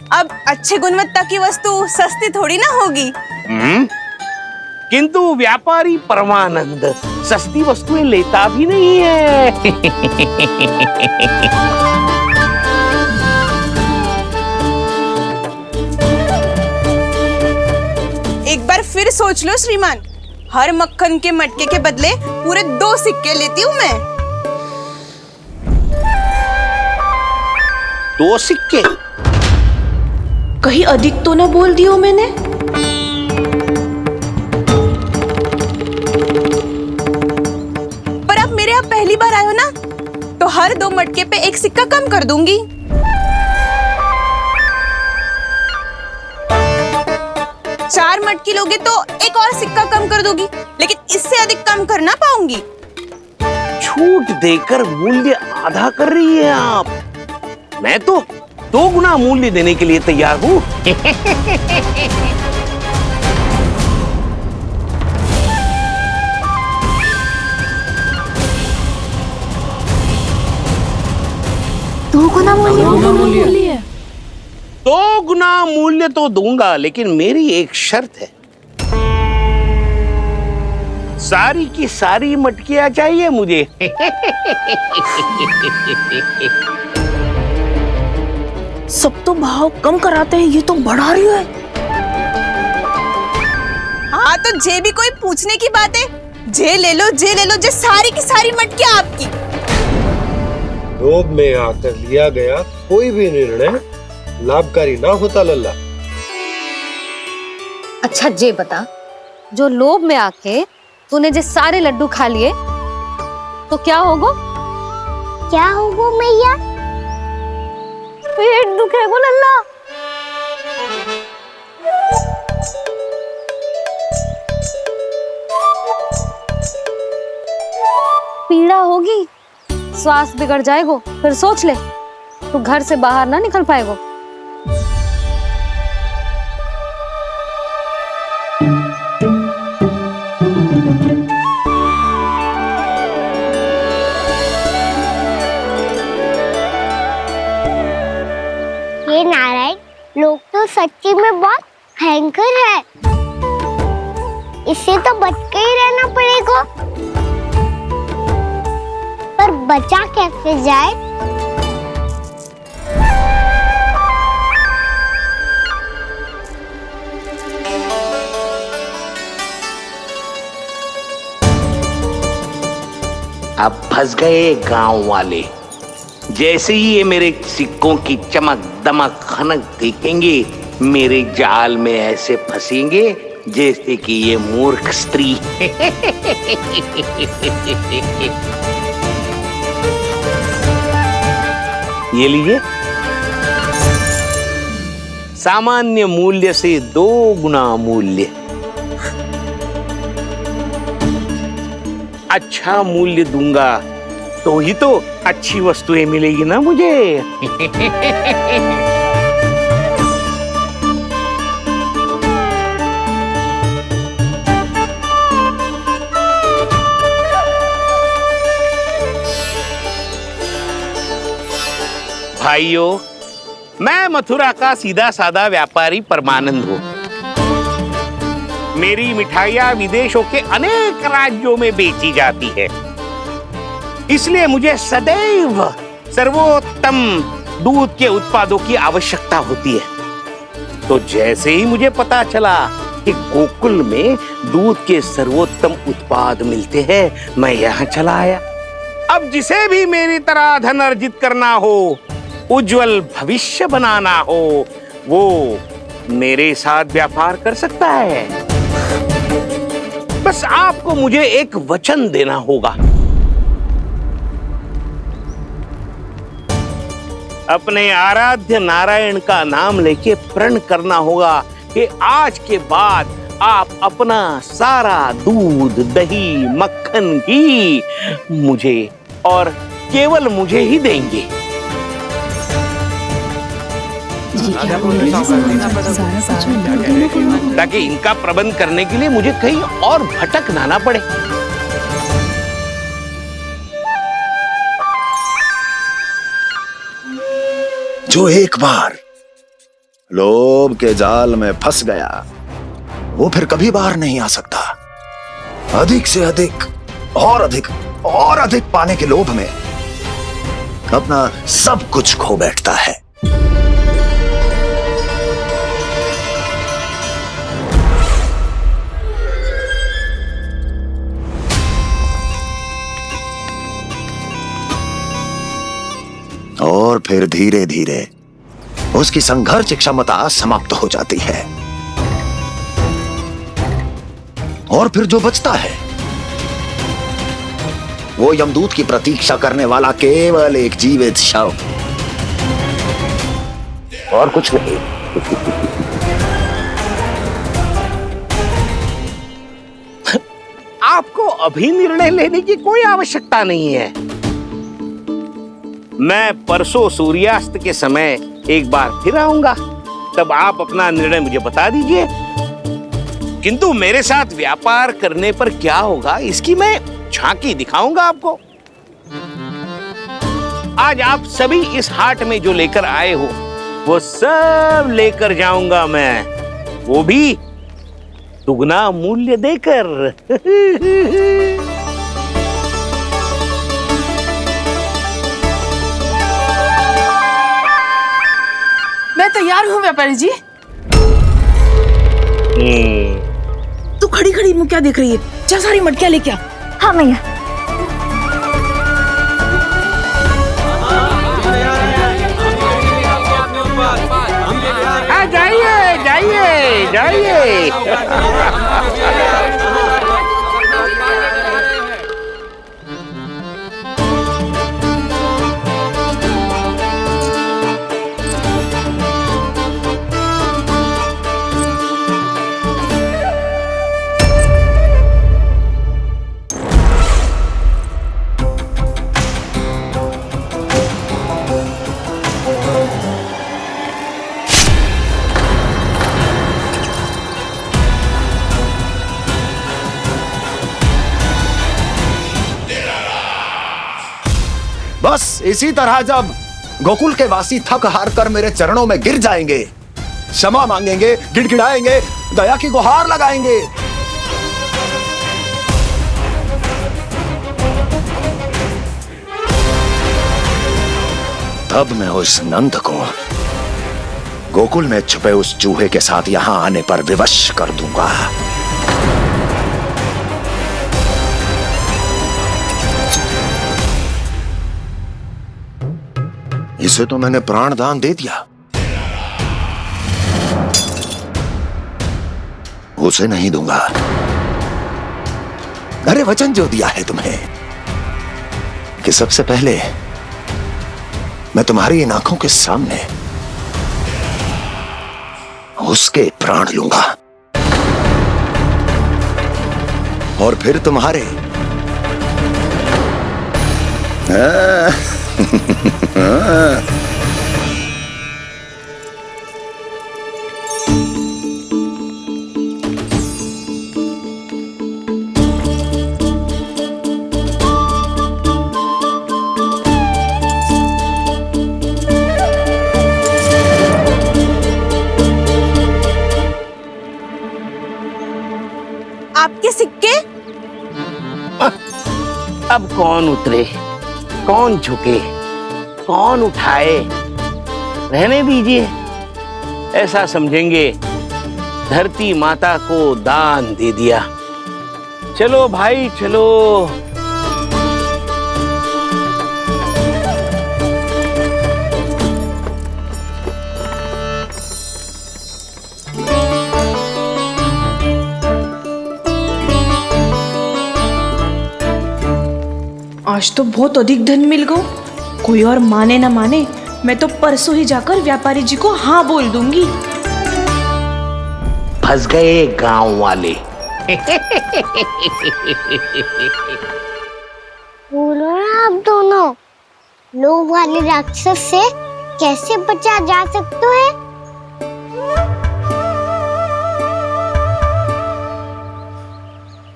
अब अच्छे गुणवत्ता की वस्तु सस्ती थोड़ी ना होगी। किंतु व्यापारी परमानंद सस्ती वस्तुएं लेता भी नहीं है। एक बार फिर सोच लो श्रीमान, हर मक्खन के मटके के बदले पूरे 2 सिक्के लेती हूँ मैं। 2 सिक्के? कहीं अधिक तो ना बोल दियो मैंने? पर आप मेरे यहाँ पहली बार आए हो ना, तो हर 2 मटके पे 1 सिक्का कम कर दूंगी। चार मटकी लोगे तो 1 और सिक्का कम कर दूंगी, लेकिन इससे अधिक कम कर ना पाऊंगी। छूट देकर मूल्य आधा कर रही है आप। मैं तो 2 गुना मूल्य देने के लिए तैयार हूँ। दो गुना मूल्य? 2 गुना मूल्य तो दूंगा, लेकिन मेरी एक शर्त है। सारी की सारी मटकियां चाहिए मुझे। सब तो भाव कम कराते हैं, ये तो बढ़ा रही है। हाँ तो जे भी कोई पूछने की बात है, जे ले लो, जे सारी की सारी मटकियां आपकी। लोभ में आकर लिया गया कोई भी निर्णय लाभकारी ना होता लल्ला। अच्छा जे बता, जो लोभ में आके तूने जो सारे लड्डू खा लिए तो क्या होगा? क्या होगा मैया? पेट दुखेगा लल्ला। पीड़ा होगी, स्वास्थ्य बिगड़ जाएगा, फिर सोच ले तू घर से बाहर ना निकल पाएगा। ये नारायण लोग तो सच्ची में बहुत भयंकर है, इससे तो बच के ही रहना पड़ेगा। पर बचा कैसे जाए? अब फंस गए गांव वाले। जैसे ही ये मेरे सिक्कों की चमक दमक खनक देखेंगे, मेरे जाल में ऐसे फंसेंगे जैसे कि ये मूर्ख स्त्री। ये लीजिए, सामान्य मूल्य से 2 गुना मूल्य। अच्छा मूल्य दूंगा तो ही तो अच्छी वस्तुएं मिलेगी ना मुझे। भाइयों, मैं मथुरा का सीधा साधा व्यापारी परमानंद हूँ। मेरी मिठाइयाँ विदेशों के अनेक राज्यों में बेची जाती है, इसलिए मुझे सदैव सर्वोत्तम दूध के उत्पादों की आवश्यकता होती है। तो जैसे ही मुझे पता चला कि गोकुल में दूध के सर्वोत्तम उत्पाद मिलते हैं, मैं यहाँ चला आया। अब जिसे भी मेरी तरह धन अर्जित करना हो, उज्जवल भविष्य बनाना हो, वो मेरे साथ व्यापार कर सकता है। बस बस आपको मुझे एक वचन देना होगा। अपने आराध्य नारायण का नाम लेके प्रण करना होगा कि आज के बाद आप अपना सारा दूध, दही, मक्खन, घी मुझे और केवल मुझे ही देंगे। ताकि इनका प्रबंध करने के लिए मुझे कहीं और भटकना ना पड़े। जो एक बार लोभ के जाल में फंस गया वो फिर कभी बाहर नहीं आ सकता। अधिक से अधिक और अधिक और अधिक पाने के लोभ में अपना सब कुछ खो बैठता है। और फिर धीरे धीरे उसकी संघर्ष क्षमता समाप्त हो जाती है और फिर जो बचता है वो यमदूत की प्रतीक्षा करने वाला केवल एक जीवित शव और कुछ नहीं। आपको अभी निर्णय लेने की कोई आवश्यकता नहीं है। मैं परसों सूर्यास्त के समय एक बार फिर आऊंगा, तब आप अपना निर्णय मुझे बता दीजिए। किंतु मेरे साथ व्यापार करने पर क्या होगा इसकी मैं झांकी दिखाऊंगा आपको। आज आप सभी इस हाट में जो लेकर आए हो वो सब लेकर जाऊंगा मैं, वो भी दुगना मूल्य देकर। मैं तैयार हूँ व्यापारी जी। तू खड़ी खड़ी मुँह क्या देख रही है? चल सारी मटकियाँ लेके आ। हाँ भैया। जाइए जाइए जाइए। बस इसी तरह जब गोकुल के वासी थक हार कर मेरे चरणों में गिर जाएंगे, क्षमा मांगेंगे, गिड़गिड़ाएंगे, दया की गुहार लगाएंगे, तब मैं उस नंद को गोकुल में छुपे उस चूहे के साथ यहां आने पर विवश कर दूंगा। इसे तो मैंने प्राण दान दे दिया, उसे नहीं दूंगा। अरे वचन जो दिया है तुम्हें कि सबसे पहले मैं तुम्हारी इन आंखों के सामने उसके प्राण लूंगा और फिर तुम्हारे आपके सिक्के? अब कौन उतरे, कौन झुके, कौन उठाए, रहने दीजिए। ऐसा समझेंगे धरती माता को दान दे दिया। चलो भाई चलो। आज तो बहुत अधिक धन मिल गया। कोई और माने ना माने, मैं तो परसों ही जाकर व्यापारी जी को हाँ बोल दूंगी। फंस गए गांव वाले। बोलो ना आप दोनों, लोभ वाले राक्षस से कैसे बचा जा सकता है?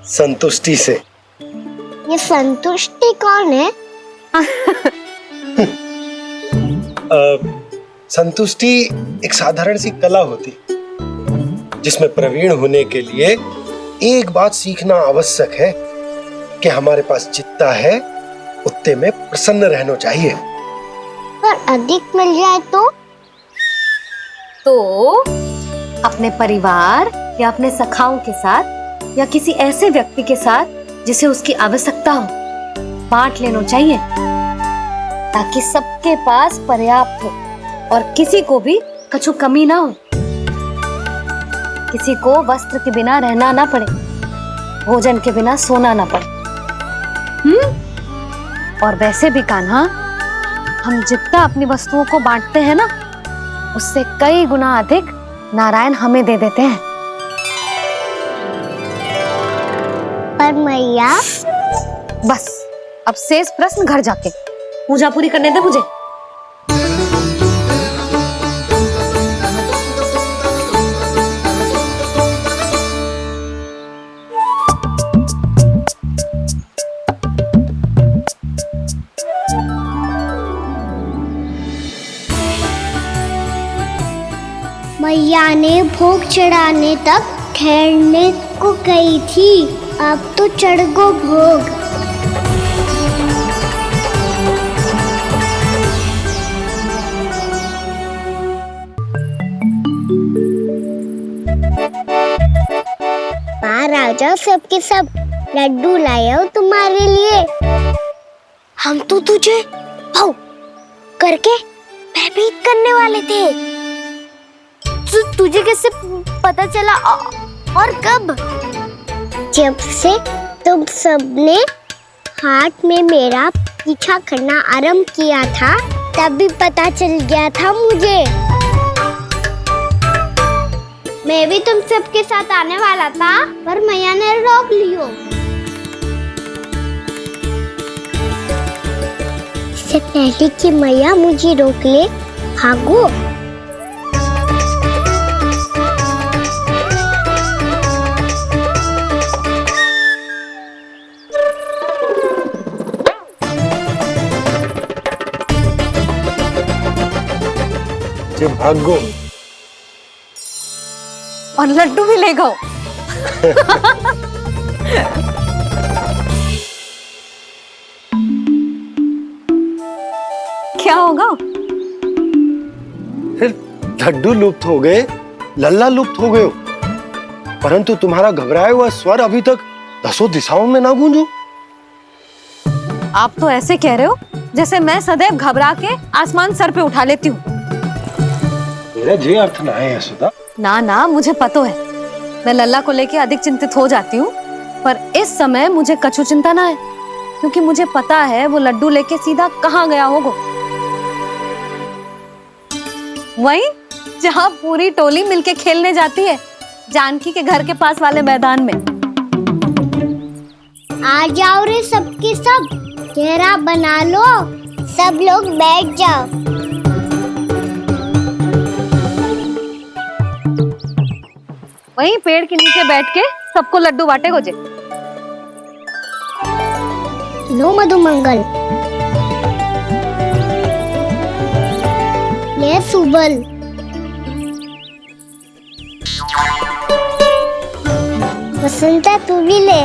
संतुष्टि से। ये संतुष्टि कौन है? संतुष्टि एक साधारण सी कला होती जिसमें प्रवीण होने के लिए एक बात सीखना आवश्यक है कि हमारे पास जितना है उतने में प्रसन्न रहना चाहिए। पर अधिक मिल जाए तो अपने परिवार या अपने सखाओं के साथ या किसी ऐसे व्यक्ति के साथ जिसे उसकी आवश्यकता हो बांट लेना चाहिए, ताकि सबके पास पर्याप्त हो और किसी को भी कछु कमी ना हो, किसी को वस्त्र के बिना रहना ना पड़े, भोजन के बिना सोना ना पड़े। और वैसे भी कान्हा, हम जितना अपनी वस्तुओं को बांटते हैं ना, उससे कई गुना अधिक नारायण हमें दे देते हैं। पर मैया, बस अब शेष प्रश्न घर जाके पूजा पूरी करने दे मुझे। मैया ने भोग चढ़ाने तक ठहरने को कही थी, अब तो चढ़ गो भोग। राजा सबके सब लड्डू लाए हो तुम्हारे लिए। हम तो तुझे भाव करके भयभीत करने वाले थे। तुझे कैसे पता चला और कब? जब से तुम सबने हाथ में मेरा पीछा करना आरंभ किया था, तभी पता चल गया था मुझे। मैं भी तुम सबके साथ आने वाला था, पर मैया ने रोक लियो। इससे पहले कि मैया मुझे रोक ले, भागो। जो भागो और लड्डू भी ले गो। क्या होगा? फिर लड्डू लुप्त हो गए, लल्ला लुप्त हो गए हो, परंतु तुम्हारा घबराया हुआ स्वर अभी तक 10 दिशाओं में ना गूंजो। आप तो ऐसे कह रहे हो जैसे मैं सदैव घबरा के आसमान सर पे उठा लेती हूँ। मेरा जे अर्थ ना है यशोदा। ना ना, मुझे पता है, मैं लल्ला को लेके अधिक चिंतित हो जाती हूँ, पर इस समय मुझे कछु चिंता ना है, क्योंकि मुझे पता है वो लड्डू लेके सीधा कहाँ गया होगा। वहीं जहाँ पूरी टोली मिलके खेलने जाती है, जानकी के घर के पास वाले मैदान में। आ जाओ रे सबके सब, घेरा बना लो, सब लोग बैठ जाओ। वहीं पेड़ के नीचे बैठ के सबको लड्डू बांटे गोजे। लो मधुमंगल, ले सुबल, वसंता तू भी ले।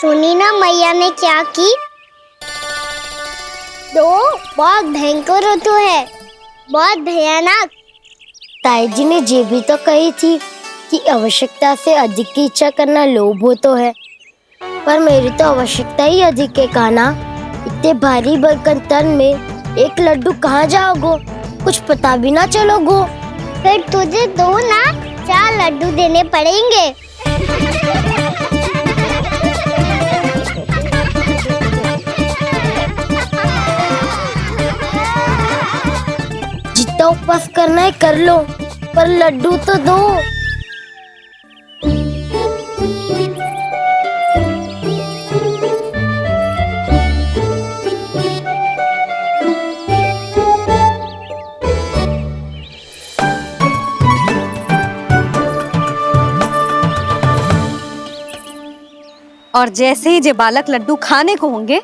सुनी ना मैया ने क्या की? तो बहुत भयंकर ऋतु है, बहुत भयानक। ताई जी ने ये भी तो कही थी कि आवश्यकता से अधिक की इच्छा करना लोभ हो तो है। पर मेरी तो आवश्यकता ही अधिक है कान्हा। इतने भारी भरकम तन में एक लड्डू कहाँ जाओगो, कुछ पता भी ना चलोगो। फिर तुझे दो ना 4 लड्डू देने पड़ेंगे। जितना उपवास करना है कर लो, पर लड्डू तो दो। और जैसे ही जे बालक लड्डू खाने को होंगे,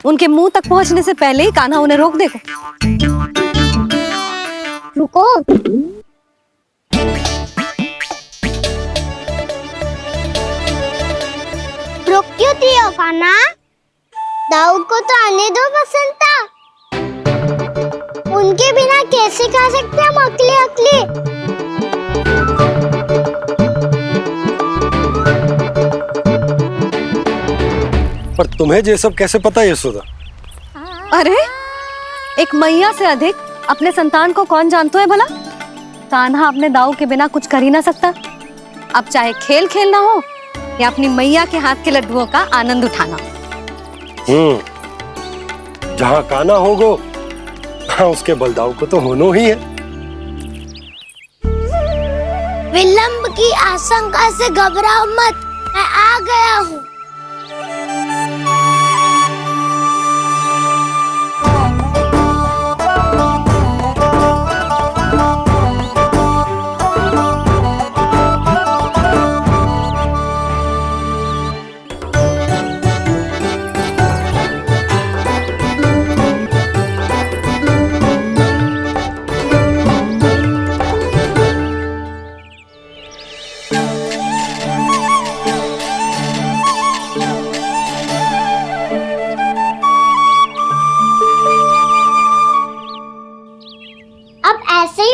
उनके मुंह तक पहुंचने से पहले ही कान्हा उन्हें रोक देगा। रुको। रोक क्यों दिया कान्हा? दाऊ को तो आने दो बसंता। उनके बिना कैसे खा सकते हम अकेले अकेले? पर तुम्हें ये सब कैसे पता यशोदा? अरे एक मैया से अधिक अपने संतान को कौन जानता है भला? कान्हा अपने दाऊ के बिना कुछ कर ही ना सकता। अब चाहे खेल खेलना हो या अपनी मैया के हाथ के लड्डुओं का आनंद उठाना। जहाँ कान्हा होगो वहाँ उसके बलदाऊ को तो होना ही है। विलंब की आशंका से घबराओ मत, मैं आ गया हूँ।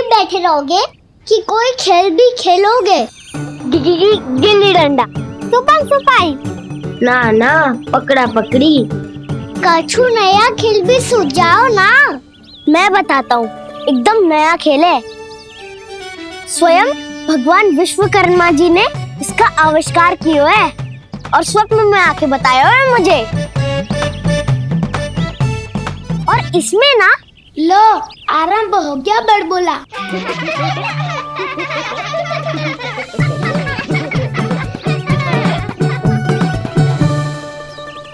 बैठे रहोगे कि कोई खेल भी खेलोगे? गिल्ली डंडा, छुपन छुपाई, ना ना पकड़ा पकड़ी, कछु नया खेल भी सूझ जाओ ना। मैं बताता हूँ, एकदम नया खेल है। स्वयं भगवान विश्वकर्मा जी ने इसका आविष्कार किया है और स्वप्न में आके बताया है मुझे। और इसमें ना लो आरंभ हो गया बड़बोला।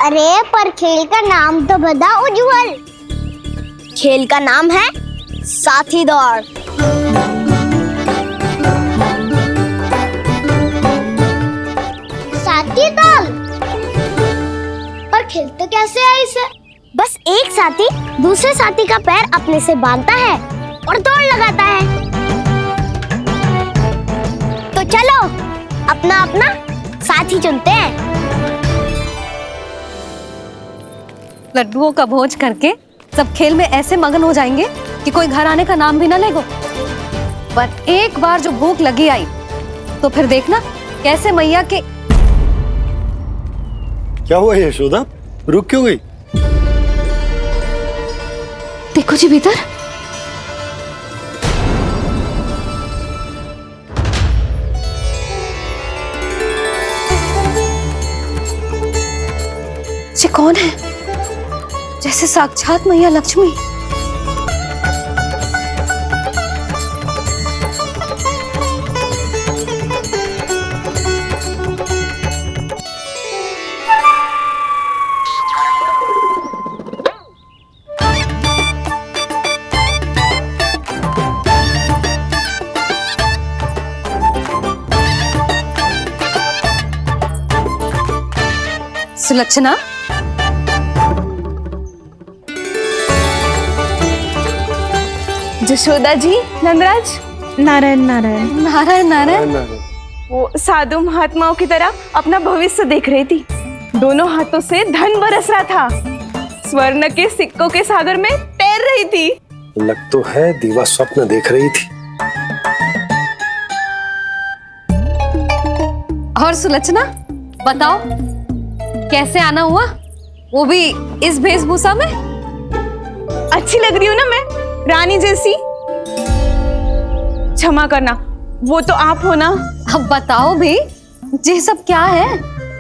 अरे पर खेल का नाम तो बता उज्जवल। खेल का नाम है साथी दौड़। साथी दौड़? पर खेलते कैसे है इसे? बस एक साथी दूसरे साथी का पैर अपने से बांधता है और दौड़ लगाता है। तो चलो अपना अपना साथी चुनते हैं। लड्डुओं का भोज करके सब खेल में ऐसे मगन हो जाएंगे कि कोई घर आने का नाम भी ना लेगो। पर एक बार जो भूख लगी आई तो फिर देखना कैसे मैया के। क्या हुआ यशोदा, रुक क्यों गई? देखो जी भीतर। ये कौन है? जैसे साक्षात मैया लक्ष्मी। सुलक्षणा, जशोदा जी, नंदराज। नारायण नारायण नारायण नारायण। वो साधु महात्माओं की तरह अपना भविष्य देख रही थी। दोनों हाथों से धन बरस रहा था। स्वर्ण के सिक्कों के सागर में तैर रही थी। लग तो है दीवा स्वप्न देख रही थी। और सुलक्षणा बताओ, कैसे आना हुआ, वो भी इस वेशभूषा में? अच्छी लग रही हूँ ना मैं, रानी जैसी? क्षमा करना, वो तो आप हो ना। अब बताओ भी, ये सब क्या है?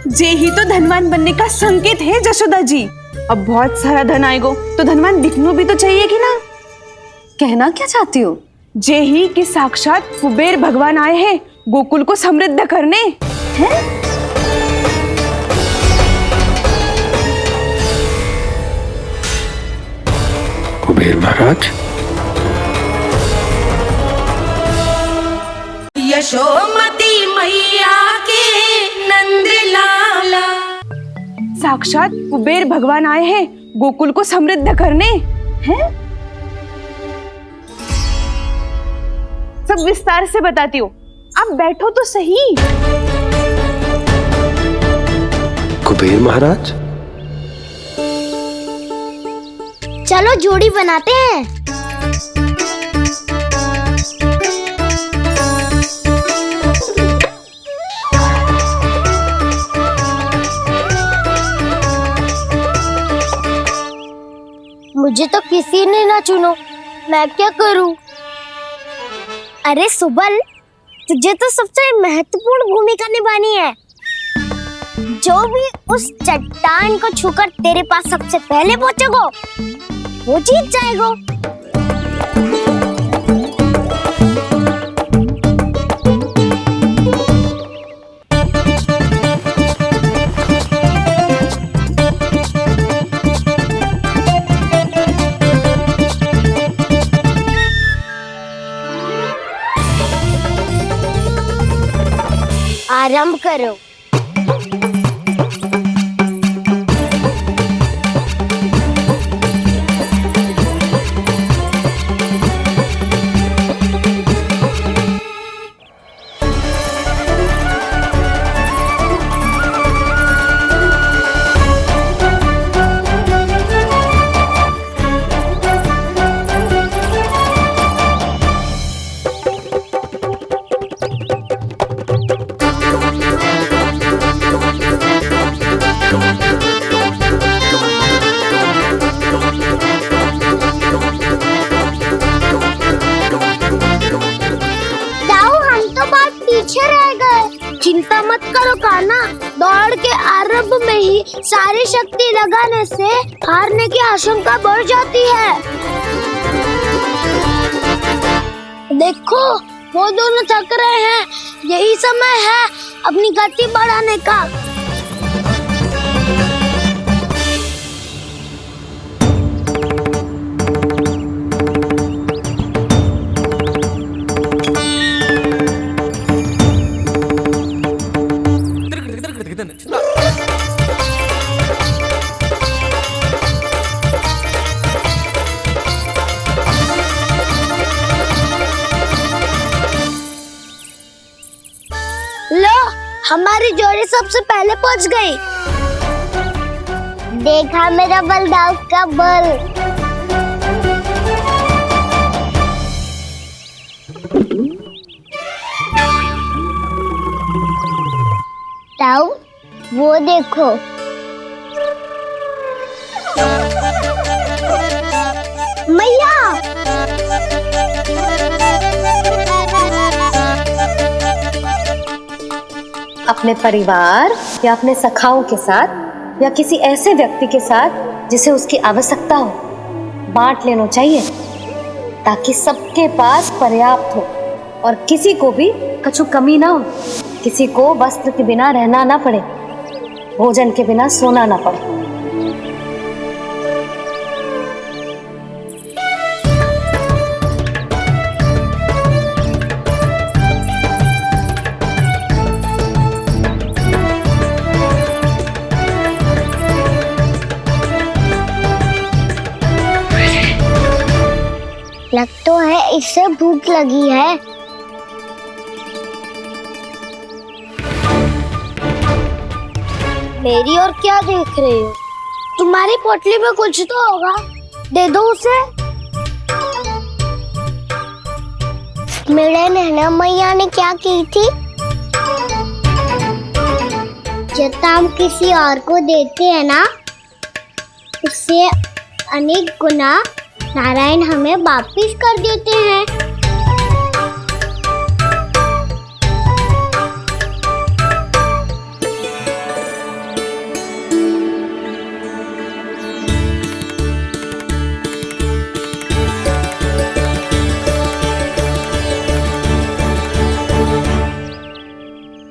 जे ही तो धनवान बनने का संकेत है जशोदा जी। अब बहुत सारा धन आएगा तो धनवान दिखना भी तो चाहिए कि ना। कहना क्या चाहती हो? जे ही कि साक्षात कुबेर भगवान आए हैं गोकुल को समृद्ध करने। हैं? कुबेर महाराज, यशोमती मैया के नंद लाला। साक्षात कुबेर भगवान आए हैं गोकुल को समृद्ध करने। हैं? सब विस्तार से बताती हूँ, आप बैठो तो सही। कुबेर महाराज, चलो जोड़ी बनाते हैं। मुझे तो किसी ने ना चुनो, मैं क्या करूं? अरे सुबल, तुझे तो सबसे महत्वपूर्ण भूमिका निभानी है। जो भी उस चट्टान को छूकर तेरे पास सबसे पहले पहुंचेगा वो जीत जाएगा। आरंभ करो। चिंता मत करो कान्हा, दौड़ के आरंभ में ही सारी शक्ति लगाने से हारने की आशंका बढ़ जाती है। देखो वो दोनों थक रहे हैं, यही समय है अपनी गति बढ़ाने का। लो, हमारी जोड़ी सबसे पहले पहुंच गई। देखा मेरा बलदाव का बल। ताऊ, वो देखो। मैया, अपने परिवार या अपने सखाओं के साथ या किसी ऐसे व्यक्ति के साथ जिसे उसकी आवश्यकता हो, बांट लेना चाहिए ताकि सबके पास पर्याप्त हो और किसी को भी कछु कमी ना हो, किसी को वस्त्र के बिना रहना ना पड़े, भोजन के बिना सोना ना पड़े। लग तो है इससे भूख लगी है। मेरी और क्या देख रहे हो? तुम्हारी पोटली में कुछ तो होगा, दे दो उसे। मेरे नैना मैया ने क्या की थी? इज्जत हम किसी और को देते हैं ना, उससे अनेक गुना नारायण हमें वापिस कर देते हैं।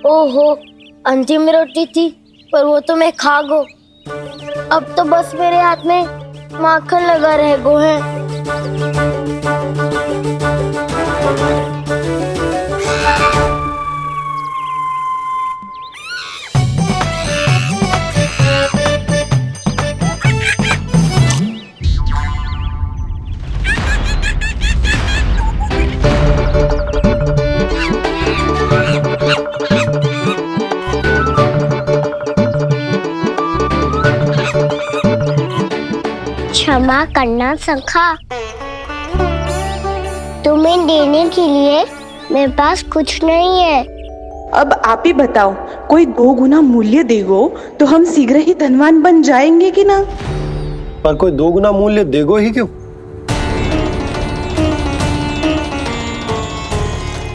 ओहो, अंतिम रोटी थी पर वो तो मैं खा गो। अब तो बस मेरे हाथ में माखन लगा रह गो है। क्षमा करना सखा, तुम्हें देने के लिए मेरे पास कुछ नहीं है। अब आप ही बताओ, कोई 2 गुना मूल्य देगो तो हम शीघ्र ही धनवान बन जाएंगे कि ना? पर कोई 2 गुना मूल्य देगो ही क्यों?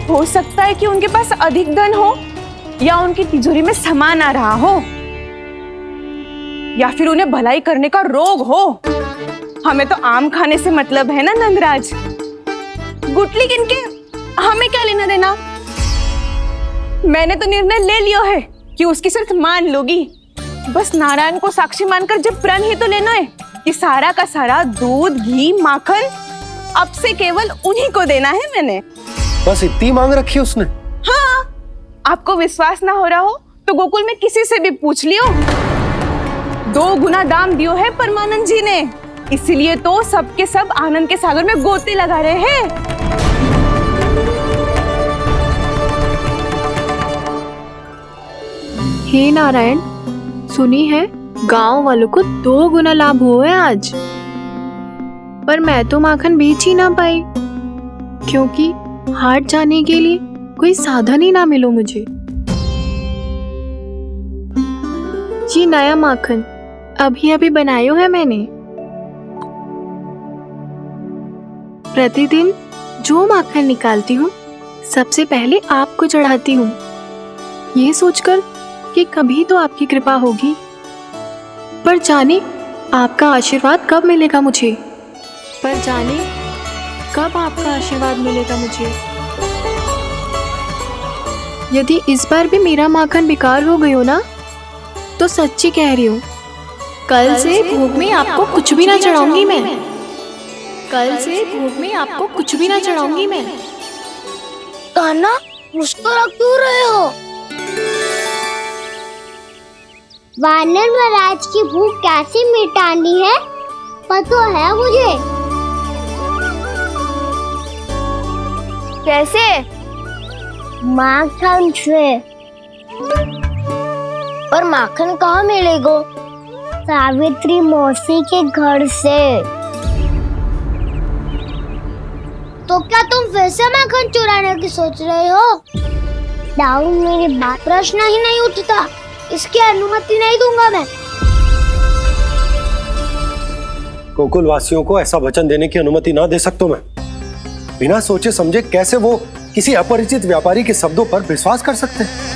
हो सकता है कि उनके पास अधिक धन हो, या उनकी तिजोरी में सामान आ रहा हो, या फिर उन्हें भलाई करने का रोग हो। हमें तो आम खाने से मतलब है ना नंदराज। गुटली किनके, हमें क्या लेना देना। मैंने तो निर्णय ले लिया है कि उसकी सिर्फ मान लोगी। बस नारायण को साक्षी मानकर जब प्रण ही तो लेना है कि सारा का सारा दूध, घी, माखन अब से केवल उन्हीं को देना है मैंने। बस इतनी मांग रखी उसने? हाँ, आपको विश्वास ना हो रहा हो तो गोकुल में किसी से भी पूछ लियो। 2 गुना दाम दियो है परमानंद जी ने, इसलिए तो सबके सब आनंद के सागर में गोते लगा रहे हैं। हे नारायण, सुनी है गांव वालों को 2 गुना लाभ हुआ है आज, पर मैं तो माखन बेच ही ना पाई क्योंकि हाट जाने के लिए कोई साधन ही ना मिलो मुझे। ये नया माखन अभी अभी बनायो है मैंने। प्रतिदिन जो माखन निकालती हूँ सबसे पहले आपको चढ़ाती हूँ, ये सोचकर कि कभी तो आपकी कृपा होगी। पर जाने आपका आशीर्वाद कब मिलेगा मुझे, पर जाने कब आपका आशीर्वाद मिलेगा मुझे। यदि इस बार भी मेरा माखन बेकार हो गई हो ना, तो सच्ची कह रही हूँ, कल से भोग में आपको कुछ भी ना चढ़ाऊंगी मैं। कल से भोग में आपको कुछ भी ना चढ़ाऊंगी मैं। कान्हा, मुस्कुरा क्यों रहे हो? वानर महाराज की भूख कैसे मिटानी है पता है मुझे। कैसे? माखन से। पर माखन कहाँ मिलेगा? सावित्री मौसी के घर से। तो क्या तुम फिर से माखन चुराने की सोच रहे हो? दाऊ, मेरी बात प्रश्न ही नहीं उठता, इसकी अनुमति नहीं दूंगा मैं। गोकुल वासियों को ऐसा वचन देने की अनुमति ना दे सकता मैं। बिना सोचे समझे कैसे वो किसी अपरिचित व्यापारी के शब्दों पर विश्वास कर सकते हैं?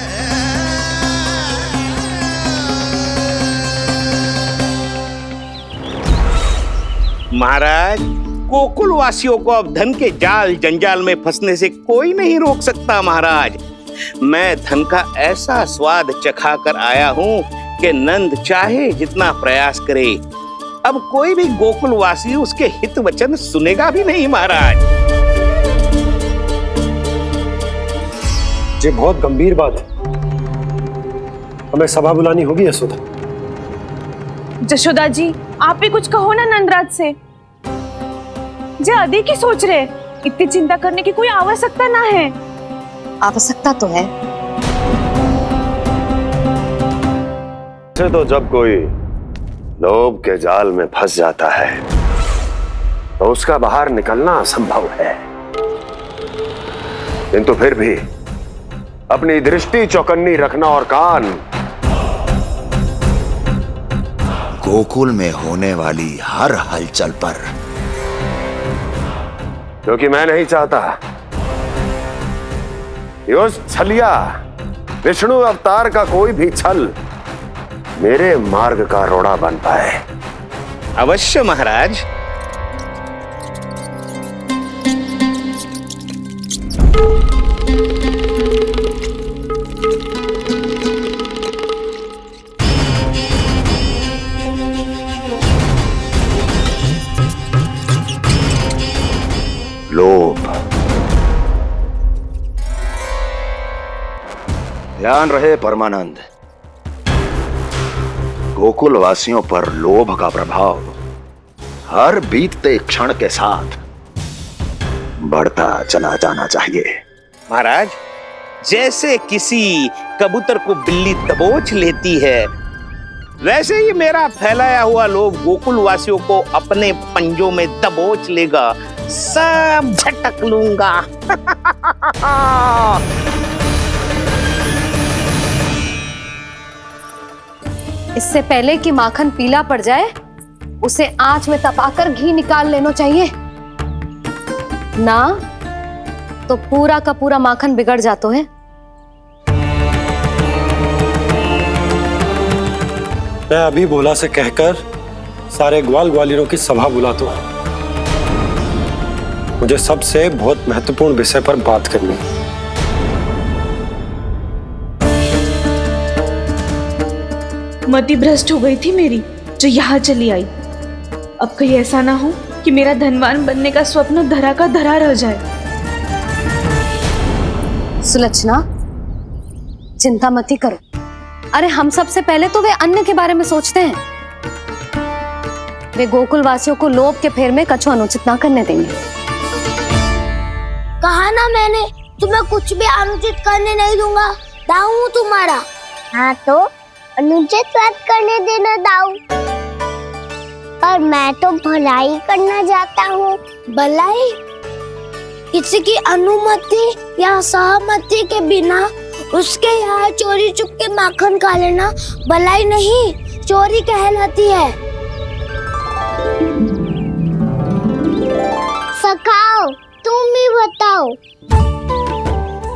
महाराज, गोकुल वासियों को अब धन के जाल जंजाल में फंसने से कोई नहीं रोक सकता। महाराज, मैं धन का ऐसा स्वाद चखा कर आया हूँ कि नंद चाहे जितना प्रयास करे, अब कोई भी गोकुल वासी उसके हित वचन सुनेगा भी नहीं। महाराज, ये बहुत गंभीर बात है, हमें सभा बुलानी होगी यशोदा। जशोदा जी, आप भी कुछ कहो ना नंदराज से। जे अधिक ही सोच रहे, इतनी चिंता करने की कोई आवश्यकता ना है। आवश्यकता तो है। तो जब कोई लोभ के जाल में फंस जाता है तो उसका बाहर निकलना असंभव है, किंतु फिर भी अपनी दृष्टि चौकन्नी रखना और कान गोकुल में होने वाली हर हलचल पर, क्योंकि मैं नहीं चाहता कि उस छलिया विष्णु अवतार का कोई भी छल मेरे मार्ग का रोड़ा बन पाए। अवश्य महाराज। लोभ। ध्यान रहे परमानंद, गोकुल वासियों पर लोभ का प्रभाव हर बीतते क्षण के साथ बढ़ता चला जाना चाहिए। महाराज, जैसे किसी कबूतर को बिल्ली दबोच लेती है, वैसे ही मेरा फैलाया हुआ लोभ गोकुल वासियों को अपने पंजों में दबोच लेगा। सब झटक लूंगा। इससे पहले कि माखन पीला पड़ जाए, उसे आंच में तपाकर घी निकाल लेना चाहिए ना, तो पूरा का पूरा माखन बिगड़ जाता है। मैं अभी भोला से कहकर सारे ग्वाल ग्वालियरों की सभा बुलाता हूं। मुझे सबसे बहुत महत्वपूर्ण विषय पर बात करनी है। मति भ्रष्ट हो गई थी मेरी, जो यहाँ चली आई। अब कहीं ऐसा ना हो कि मेरा धनवान बनने का स्वप्न धरा का धरा रह जाए। सुलक्षणा, चिंता मत ही करो। अरे हम सबसे पहले तो वे अन्न के बारे में सोचते हैं। वे गोकुल वासियों को लोभ के फेर में कछु अनुचित ना करने देंगे। कहा ना मैंने, तुम्हें कुछ भी अनुचित करने नहीं दूंगा। दाऊ हूँ तुम्हारा। हाँ तो अनुचित बात करने देना दाऊ। पर मैं तो भलाई करना चाहता हूँ। भलाई? किसी की अनुमति या सहमति के बिना उसके यहाँ चोरी चुप के माखन खा लेना भलाई नहीं, चोरी कहलाती है। सखाओ, तुम ही बताओ,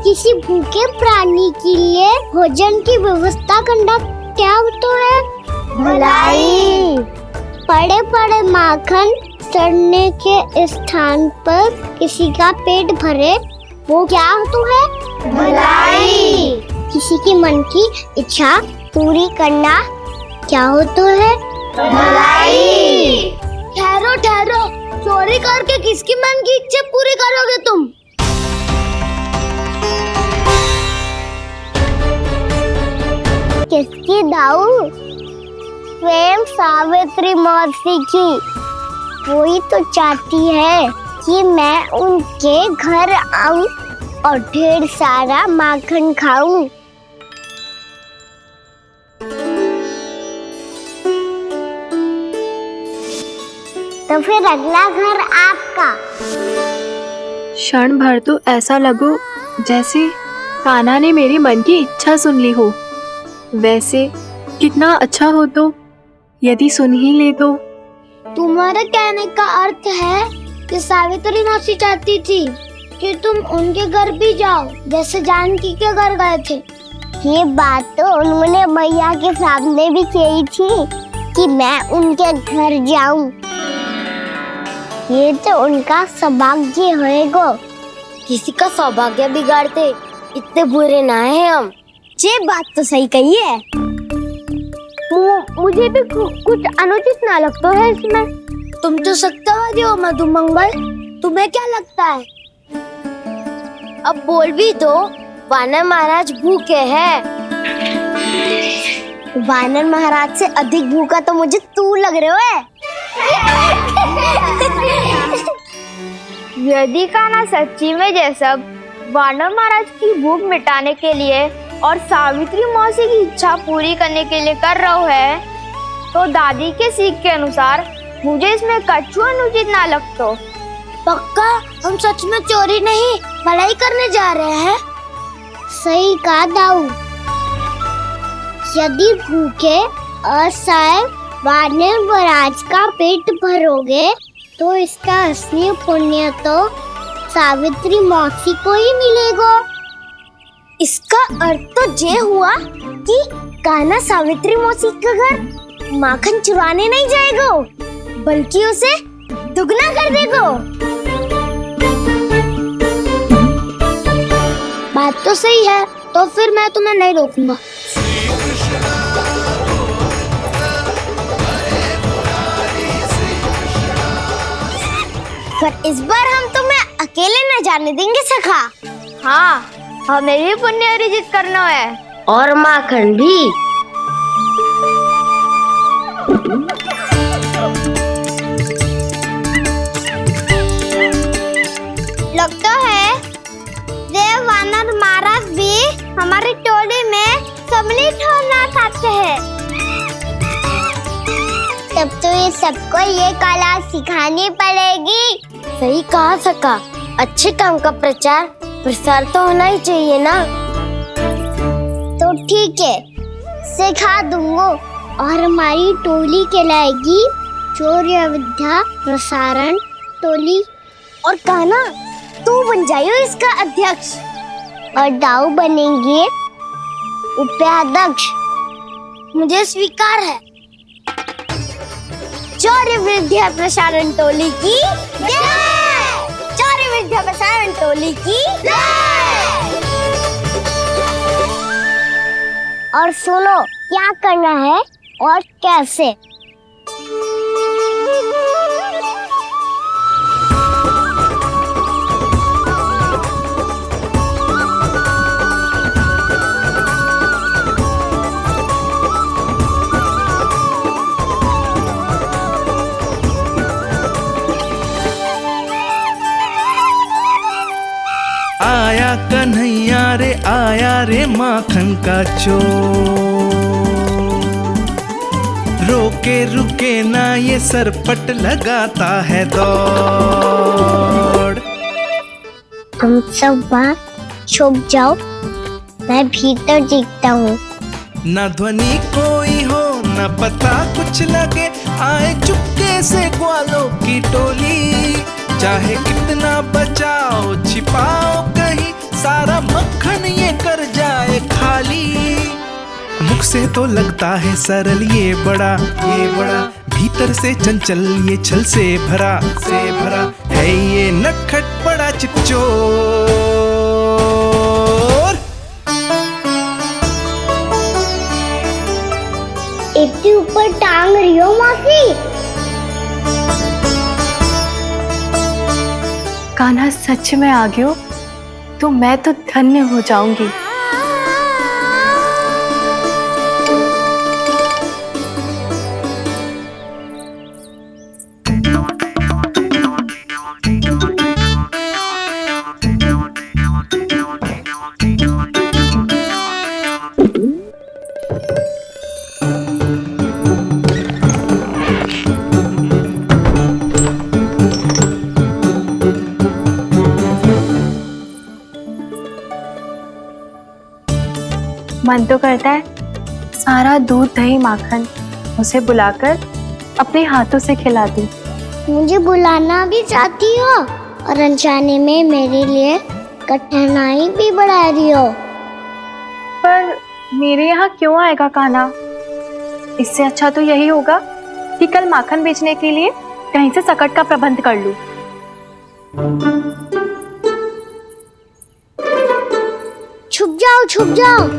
किसी भूखे प्राणी के लिए भोजन की व्यवस्था करना क्या होता है? भलाई। पड़े पड़े माखन सड़ने के स्थान पर किसी का पेट भरे, वो क्या होता है? भलाई। किसी के मन की इच्छा पूरी करना क्या होता है? भलाई। ठहरो ठहरो, चोरी करके किसकी मन की इच्छा पूरी करोगे तुम? किसकी दाऊ? स्वयं सावित्री मौसी की। वही तो चाहती है कि मैं उनके घर आऊं और ढेर सारा माखन खाऊं। तो फिर अगला घर आपका। क्षण भर तो ऐसा लगो जैसे कान्हा ने मेरे मन की इच्छा सुन ली हो। वैसे कितना अच्छा हो तो यदि सुन ही ले तो। तुम्हारे कहने का अर्थ है कि सावित्री मौसी चाहती थी कि तुम उनके घर भी जाओ, जैसे जानकी के घर गए थे। ये बात तो उन्होंने मैया के सामने भी कही थी कि मैं उनके घर जाऊं। ये तो उनका सौभाग्य होएगा। किसी का सौभाग्य बिगाड़ते इतने बुरे ना है हम। ये बात तो सही कही है। मुझे भी कुछ अनुचित ना लगता है इसमें। तुम तो सत्यवादी हो मधुमंगल, तुम्हें क्या लगता है? अब बोल भी दो, वानर महाराज भूखे हैं। वानर महाराज से अधिक भूखा तो मुझे तू लग रहे हो। यदि कान्हा सच्ची में ये सब वानर महाराज की भूख मिटाने के लिए और सावित्री मौसी की इच्छा पूरी करने के लिए कर रहा है, तो दादी के सीख के अनुसार मुझे इसमें कछु अनुचित ना लगता। पक्का हम सच में चोरी नहीं भलाई करने जा रहे हैं। सही कहा दाऊ। यदि भूखे, असहाय वानर महाराज का पेट भरोगे तो इसका असली पुण्य तो सावित्री मौसी को ही मिलेगा। इसका अर्थ तो ये हुआ कि कान्हा सावित्री मौसी का घर माखन चुराने नहीं जाएगा, बल्कि उसे दुगना कर देगा। बात तो सही है, तो फिर मैं तुम्हें नहीं रोकूंगा। पर इस बार हम तुम्हें अकेले न जाने देंगे सखा। हाँ, हमें भी पुण्य अर्जित करना है और माखन भी। लगता है देव वानर महाराज भी हमारी टोली में सम्मिलित होना चाहते हैं। तब तो ये सबको ये कला सिखानी पड़ेगी। सही कहा सका, अच्छे काम का प्रचार प्रसार तो होना ही चाहिए ना। तो ठीक है, सिखा दूंगा और हमारी टोली कहलाएगी शौर्य विद्या प्रसारण टोली। और कान्हा तू बन जाइयो इसका अध्यक्ष और दाऊ बनेंगे उपाध्यक्ष। मुझे स्वीकार है। शौर्य विद्या प्रसारण टोली की जय! शौर्य विद्या प्रसारण टोली की जय! और सुनो क्या करना है और कैसे। आया कन्हैया रे माखन का चोर, रोके रुके ना ये सरपट लगाता है दौड़। तुम सब बाहर छुप जाओ, मैं भीतर देखता हूँ। न ध्वनि कोई हो न पता कुछ लगे, आए चुपके से ग्वालों की टोली। चाहे कितना बचाओ छिपाओ कहीं, सारा मक्खन ये कर जाए खाली। मुख से तो लगता है सरल ये बड़ा भीतर से चंचल ये छल से भरा है ये नटखट बड़ा चिपचोर। इतने ऊपर टांग रही हो मौसी। कान्हा सच में आ गयो तो मैं तो धन्य हो जाऊंगी। मन तो करता है सारा दूध दही माखन उसे बुलाकर अपने हाथों से खिला दूं। मुझे बुलाना भी चाहती हो और अनजाने में मेरे लिए कठिनाई भी बढ़ा रही हो। पर मेरे यहाँ क्यों आएगा कान्हा? इससे अच्छा तो यही होगा कि कल माखन बेचने के लिए कहीं से सकट का प्रबंध कर लूं। छुप जाओ छुप जाओ।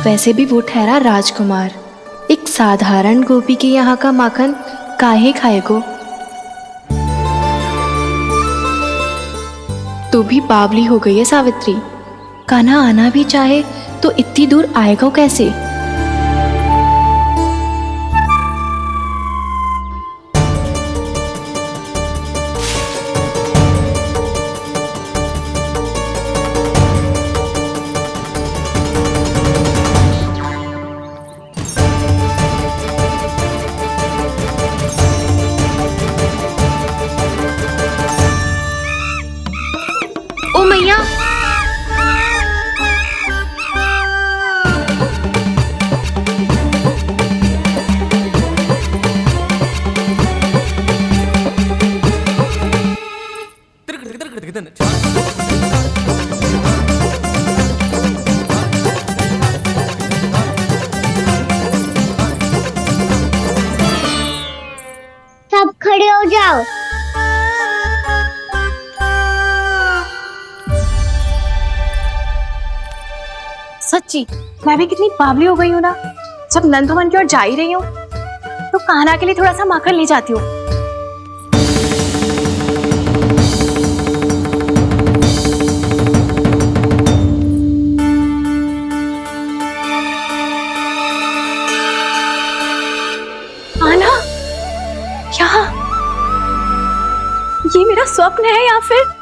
वैसे भी वो ठहरा राजकुमार, एक साधारण गोपी के यहाँ का माखन काहे खाएगो। तू भी बावली हो गई है सावित्री। कान्हा आना भी चाहे तो इतनी दूर आएगा कैसे? जाओ। सच्ची मैं भी कितनी बावली हो गई हूँ ना। जब नंदुवन की ओर जा ही रही हूँ तो कान्हा के लिए थोड़ा सा माखन ले जाती हूँ। कान्हा, क्या ये मेरा स्वप्न है या फिर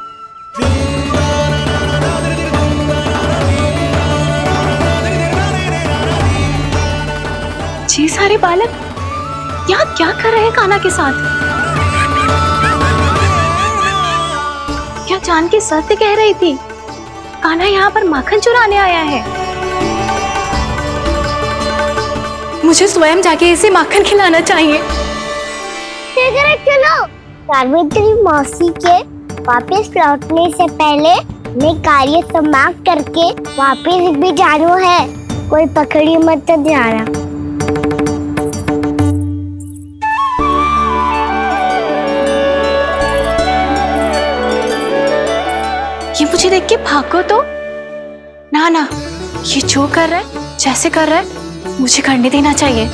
ये सारे बालक यहाँ क्या कर रहे हैं कान्हा के साथ? क्या जानकी सत्य कह रही थी? कान्हा यहाँ पर माखन चुराने आया है। मुझे स्वयं जाके इसे माखन खिलाना चाहिए। चलो, सावित्री मौसी के वापस लौटने से पहले मैं कार्य समाप्त करके वापस भी जाना है। कोई पकड़ी मत जाना। ये मुझे देख के भागो तो ना, ये जो कर रहा है, जैसे कर रहा है, मुझे करने देना चाहिए।